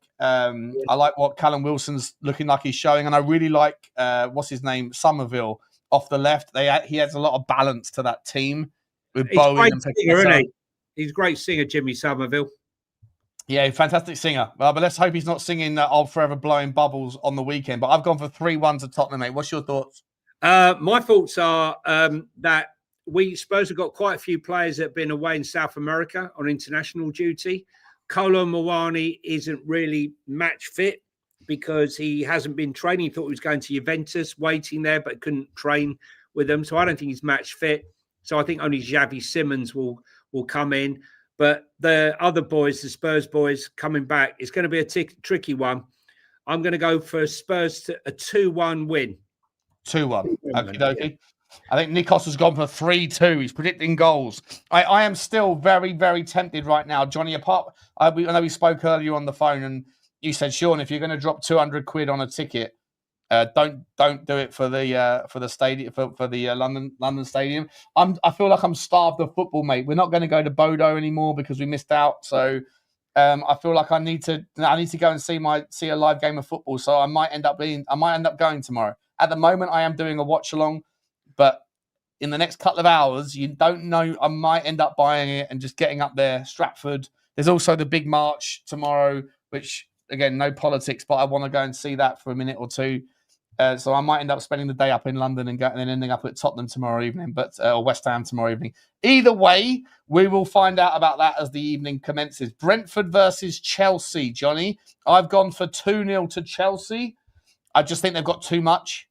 what Callum Wilson's looking like he's showing, and I really like what's his name, Somerville off the left. He has a lot of balance to that team with Bowen and Pickett. He's a great singer, Jimmy Somerville. Yeah, fantastic singer. But let's hope he's not singing "I'll Forever Blowing Bubbles" on the weekend. But I've gone for 3-1 to Tottenham, mate. What's your thoughts? My thoughts are that Spurs have got quite a few players that have been away in South America on international duty. Kolo Muani isn't really match fit because he hasn't been training. He thought he was going to Juventus, waiting there, but couldn't train with them. So I don't think he's match fit. So I think only Xavi Simons will come in. But the other boys, the Spurs boys coming back, it's going to be a tricky one. I'm going to go for Spurs to a 2-1 win. 2-1. Okay. I think Nikos has gone for 3-2. He's predicting goals. I am still very, very tempted right now, Johnny. I know we spoke earlier on the phone, and you said, Sean, if you're going to drop 200 quid on a ticket, don't do it for the stadium for the London Stadium. I feel like I'm starved of football, mate. We're not going to go to Bodo anymore because we missed out. So I feel like I need to go and see a live game of football. So I might end up going tomorrow. At the moment, I am doing a watch along. But in the next couple of hours, you don't know, I might end up buying it and just getting up there. Stratford. There's also the big march tomorrow, which, again, no politics, but I want to go and see that for a minute or two. So I might end up spending the day up in London and then ending up at Tottenham tomorrow evening, or West Ham tomorrow evening. Either way, we will find out about that as the evening commences. Brentford versus Chelsea, Johnny. I've gone for 2-0 to Chelsea. I just think they've got too much.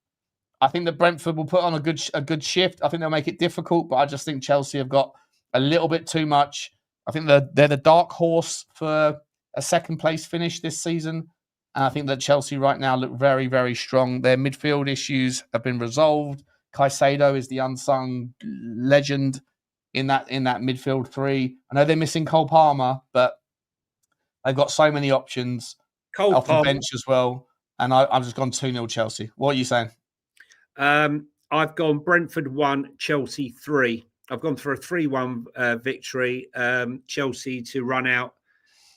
I think that Brentford will put on a good shift. I think they'll make it difficult, but I just think Chelsea have got a little bit too much. I think they're the dark horse for a second place finish this season. And I think that Chelsea right now look very, very strong. Their midfield issues have been resolved. Caicedo is the unsung legend in that midfield three. I know they're missing Cole Palmer, but they've got so many options off the bench as well. And I've just gone 2-0 Chelsea. What are you saying? I've gone Brentford 1, Chelsea 3. I've gone for a 3-1 victory. Chelsea to run out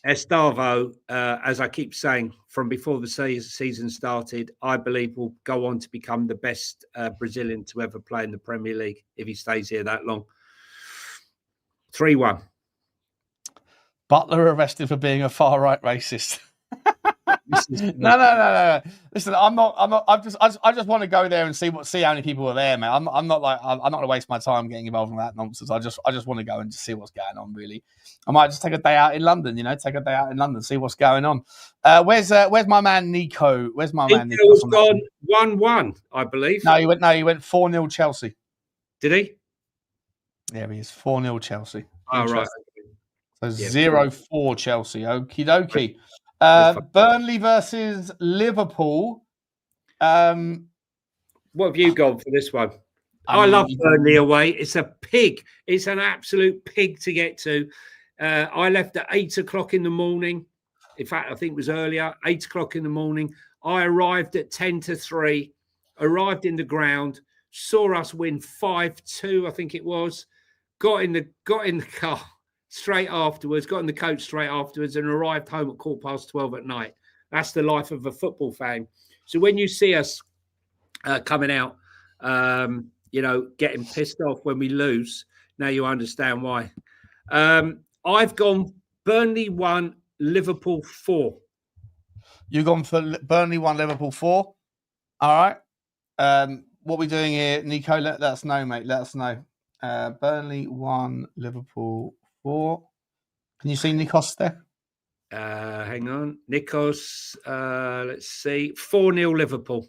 Estavo, as I keep saying, from before the season started, I believe will go on to become the best Brazilian to ever play in the Premier League if he stays here that long. 3-1. Butler arrested for being a far-right racist. No. Listen, I'm not. I just want to go there and see how many people are there, man. I'm not going to waste my time getting involved in that nonsense. I just want to go and just see what's going on. Really, I might just take a day out in London. See what's going on. Where's my man Nico? Where's my man Nico? Nico's gone 1-1, I believe. No, he went 4-0 Chelsea. Did he? Yeah, he is 4-0 Chelsea. Oh, right. So 0-4 Chelsea. Okie dokie. Burnley versus Liverpool. What have you gone for this one? I love Burnley away. It's a pig. It's an absolute pig to get to. I left at 8 o'clock in the morning. In fact, I think it was earlier, 8 o'clock in the morning. I arrived at 10 to 3, arrived in the ground, saw us win 5-2, I think it was. Got in the car straight afterwards, got in the coach straight afterwards and arrived home at 12:15 at night. That's the life of a football fan. So when you see us coming out, getting pissed off when we lose, now you understand why. I've gone Burnley 1, Liverpool 4. You've gone for Burnley 1, Liverpool 4. All right. What are we doing here, Nico? Let us know, mate. Let us know. Burnley 1, Liverpool 4. Can you see Nikos there? Hang on. Nikos, let's see. 4-0 Liverpool.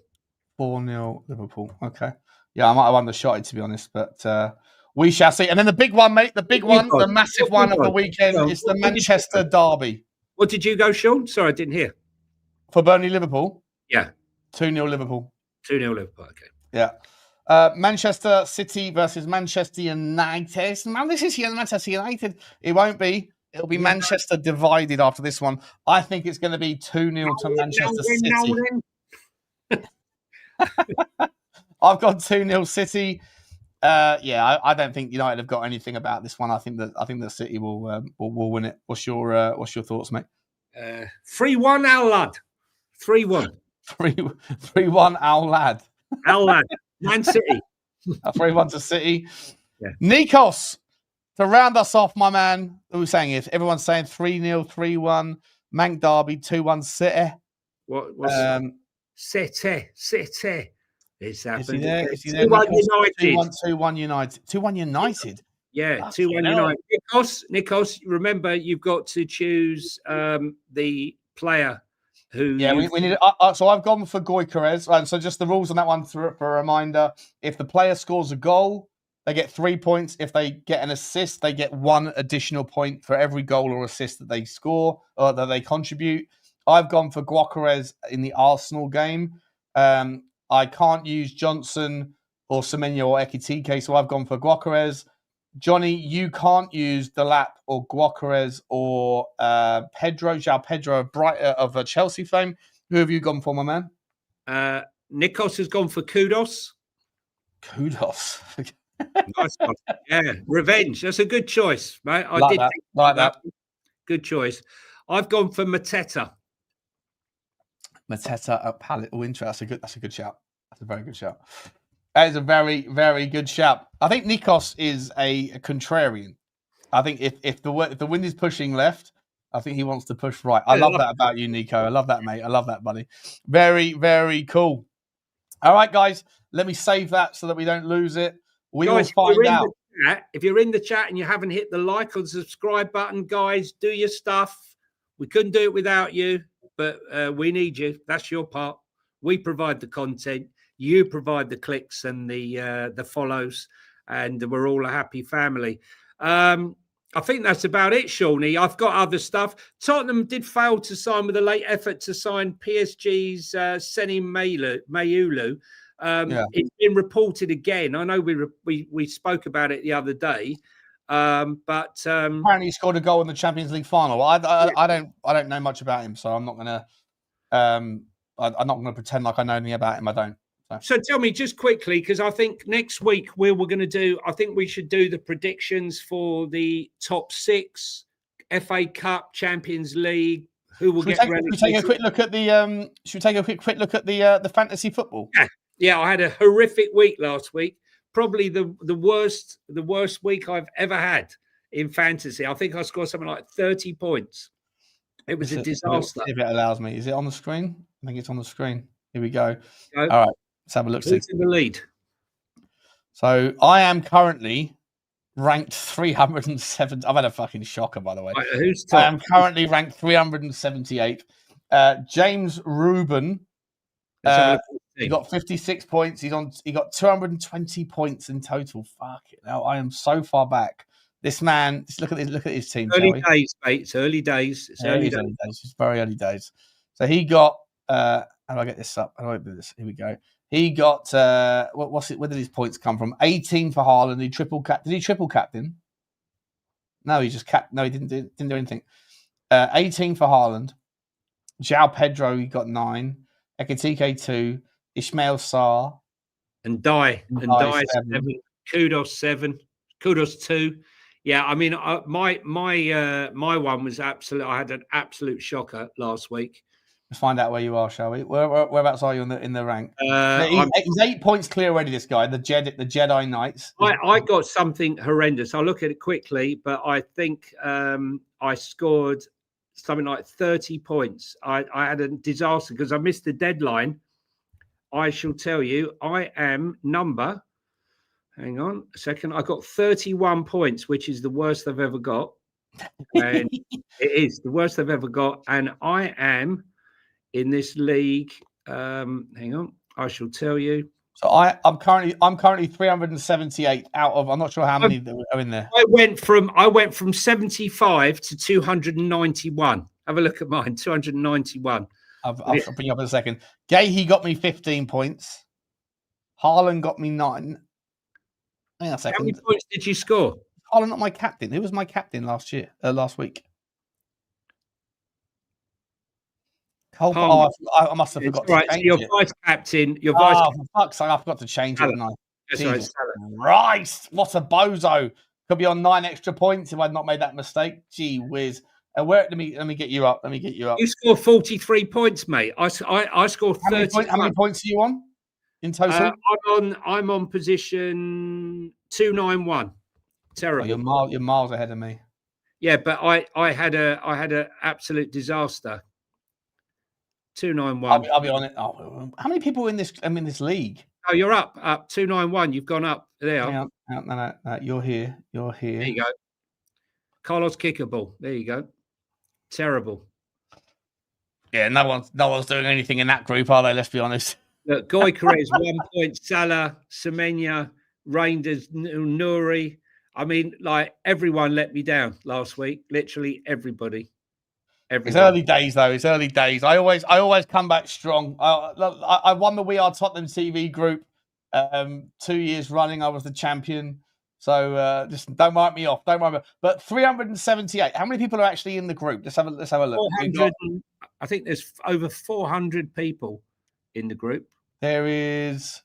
4-0 Liverpool. Okay. Yeah, I might have undershot it, to be honest, but we shall see. And then the big one, mate, the massive one of the weekend is the Manchester derby. What did you go, Sean? Sorry, I didn't hear. For Burnley Liverpool? Yeah. 2-0 Liverpool. 2-0 Liverpool, okay. Yeah. Manchester City versus Manchester United. Man, this is Manchester United. It won't be. It'll be Manchester divided after this one. I think it's going to be 2-0 to Manchester City. I've got 2-0 City. I don't think United have got anything about this one. I think that City will win it. What's your thoughts, mate? 3-1 Al Lad. 3-1. 3-1 Al Lad. Al Lad. Man City. 3-1 to City. Yeah. Nikos, to round us off, my man. Who's saying it? Everyone's saying 3-0, 3-1. Mank Derby, 2-1 City. What's City? It's happened. Is he there? 2-1 United. 2-1 United. 2-1 United. Yeah, 2-1 United. Nikos, remember you've got to choose the player who. Yeah, we need. So I've gone for Gyökeres. And so just the rules on that one for a reminder: if the player scores a goal, they get 3 points. If they get an assist, they get 1 additional point for every goal or assist that they score or that they contribute. I've gone for Gyökeres in the Arsenal game. I can't use Johnson or Semenyo or Ekitike, so I've gone for Gyökeres. Johnny, you can't use Delap or Gyökeres or João Pedro of a Chelsea fame. Who have you gone for, my man? Nikos has gone for Kudos. Kudos. Nice one. Yeah, revenge. That's a good choice, mate. I like did that. think Like that. Good choice. I've gone for Mateta. Mateta at Palace. Oh, interesting. That's a good shout. That's a very good shout. That is a very, very good shout. I think Nikos is a contrarian. I think if the wind is pushing left, I think he wants to push right. I love that about you, Nico. I love that, mate. I love that, buddy. Very, very cool. All right, guys, let me save that so that we don't lose it. We Guys, will find out. If you're in the chat and you haven't hit the like or subscribe button, guys, do your stuff. We couldn't do it without you, but we need you. That's your part. We provide the content. You provide the clicks and the follows, and we're all a happy family. I think that's about it, Shawnee. I've got other stuff. Tottenham did fail to sign with a late effort to sign PSG's Seni Mayulu. It's been reported again. I know we spoke about it the other day, but apparently he scored a goal in the Champions League final. I don't know much about him, so I'm not gonna pretend like I know anything about him. I don't. So tell me just quickly, because I think next week we're going to do. I think we should do the predictions for the top 6, FA Cup, Champions League. Who will get relegated? Should we take a quick look at the? Should we take a quick look at the fantasy football? Yeah, I had a horrific week last week. Probably the worst week I've ever had in fantasy. I think I scored something like 30 points. It was a disaster. If it allows me, is it on the screen? I think it's on the screen. Here we go. All right. Let's have a look. Who's in the lead? So I am currently ranked 307. I've had a fucking shocker, by the way. Right, who's top? I am currently ranked 378. James Rubin, he got 56 points. He got 220 points in total. Fuck it. Now I am so far back. This man, just look at his team. Early days, mate. It's early days. It's early days. It's very early days. So he got. How do I get this up? How do I do this? Here we go. He got what's it? Where did his points come from? 18 for Haaland. He triple cap. Did he triple captain? No, he just capped. No, he didn't do anything. 18 for Haaland. João Pedro, he got 9. Ekitike 2. Ismail Sarr and Die 7. Kudos 7. Kudos 2. Yeah, I mean, my one was absolute. I had an absolute shocker last week. Let's find out where you are, shall we? Whereabouts are you in the rank? He's 8 points clear already. This guy, the Jedi Knights. I got something horrendous. I'll look at it quickly, but I think I scored something like 30 points. I had a disaster because I missed the deadline. I shall tell you, I am number. Hang on a second. I got 31 points, which is the worst I've ever got. And it is the worst I've ever got, and I am. In this league, hang on, I shall tell you. So I'm currently 378 out of. I'm not sure how many are in there. I went from 75 to 291. Have a look at mine. 291. I'll bring you up in a second. Gay, got me 15 points. Haaland got me 9. Hang on a second. How many points did you score? Haaland not my captain. Who was my captain last week? I must have forgot to change your vice captain. Your vice. For fuck's sake, I forgot to change it, didn't I? Jesus Christ, what a bozo! Could be on 9 extra points if I'd not made that mistake. Gee whiz! Let me get you up. You scored 43 points, mate. I scored 30. How many points are you on in total? I'm on position 291. Terrible. Oh, you're miles ahead of me. Yeah, but I had a absolute disaster. 291. I'll be on it. Oh, how many people are in this league? Oh, you're up 291. You've gone up there. No, you're here. There you go. Carlos Kickable. There you go. Terrible. Yeah, no one's doing anything in that group, are they? Let's be honest. Look, Goicoechea is 1 point. Salah, Semenya, Reinders, Nouri. I mean, like everyone let me down last week. Literally everybody. It's early days, though. It's early days. I always come back strong. I won the We Are Tottenham TV group 2 years running. I was the champion. So just don't write me off. But 378. How many people are actually in the group? Let's have a look. I think there's over 400 people in the group. There is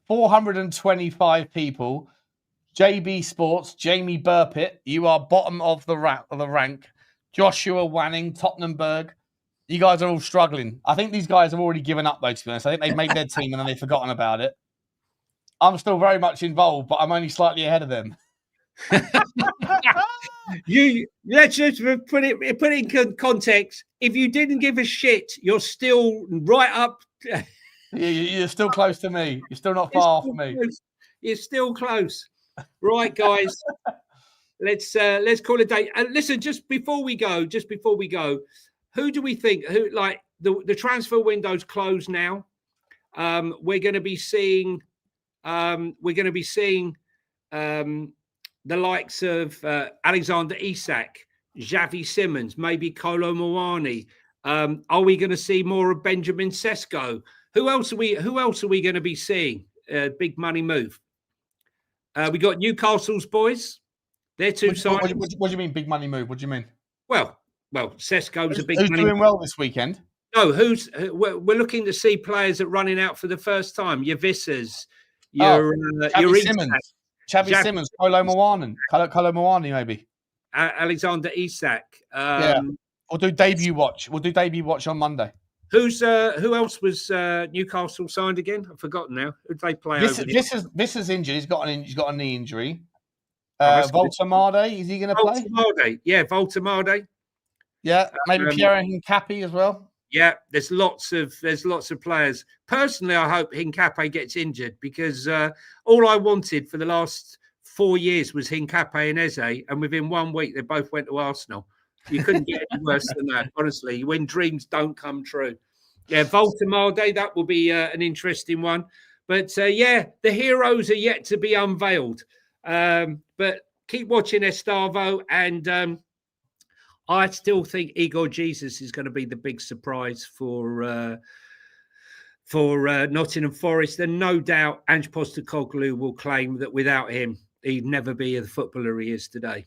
425 people. JB Sports, Jamie Burpitt. You are bottom of the rank. Joshua Wanning, Tottenhamberg. You guys are all struggling. I think these guys have already given up, though, to be honest. I think they've made their team and then they've forgotten about it. I'm still very much involved, but I'm only slightly ahead of them. Let's just put it in context. If you didn't give a shit, you're still right up. You're still close to me. You're still not You're far still from me. close. You're still close. Right, guys. Let's call it a day. And listen, just before we go, who do we think? Who like the transfer window's closed now? We're going to be seeing. The likes of Alexander Isak, Xavi Simons, maybe Kolo Muani. Are we going to see more of Benjamin Sesko? Who else are we going to be seeing? Big money move. We got Newcastle's boys. They're two signings. What do you mean, big money move? What do you mean? Well, Sesko's a big. Who's money doing move. well this weekend? No, we're looking to see players that are running out for the first time. Your Vissers, your Simmons. Xavi Simons, Kolo Muani, maybe. Alexander Isak. We'll do debut watch. We'll do debut watch on Monday. Who else was Newcastle signed again? I've forgotten now. Who did they play? This is injured. He's got a knee injury. Voltemade, is he going to play? Voltemade. Yeah, maybe Pierre Hincapi as well. Yeah, there's lots of players. Personally, I hope Hincapi gets injured because all I wanted for the last 4 years was Hincapi and Eze, and within 1 week they both went to Arsenal. You couldn't get any worse than that, honestly. When dreams don't come true. Yeah, Voltemade, that will be an interesting one. But the heroes are yet to be unveiled. But keep watching Estavo, and I still think Igor Jesus is going to be the big surprise for Nottingham Forest. And no doubt Ange Postecoglou will claim that without him, he'd never be the footballer he is today.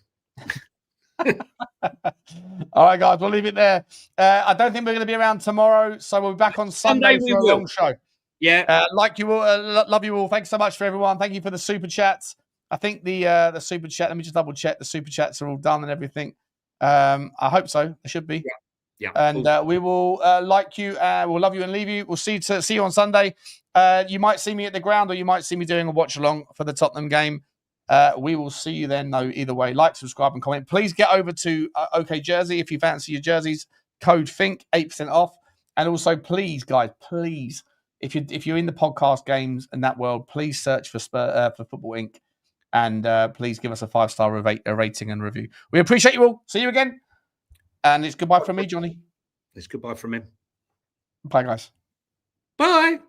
All right, guys, we'll leave it there. I don't think we're going to be around tomorrow, so we'll be back on Sunday for a long show. Yeah. Like you all, love you all. Thanks so much for everyone. Thank you for the super chats. I think the super chat, let me just double check. The super chats are all done and everything. I hope so. They should be. Yeah. And we will like you. We'll love you and leave you. We'll see you on Sunday. You might see me at the ground, or you might see me doing a watch along for the Tottenham game. We will see you then, though. Either way, like, subscribe, and comment. Please get over to OK Jersey if you fancy your jerseys. Code FINK, 8% off. And also, please, guys, please, if you're in the podcast games and that world, please search for Football Inc. And please give us a 5-star rating and review. We appreciate you all. See you again. And it's goodbye from me, Johnny. It's goodbye from him. Bye, guys. Bye.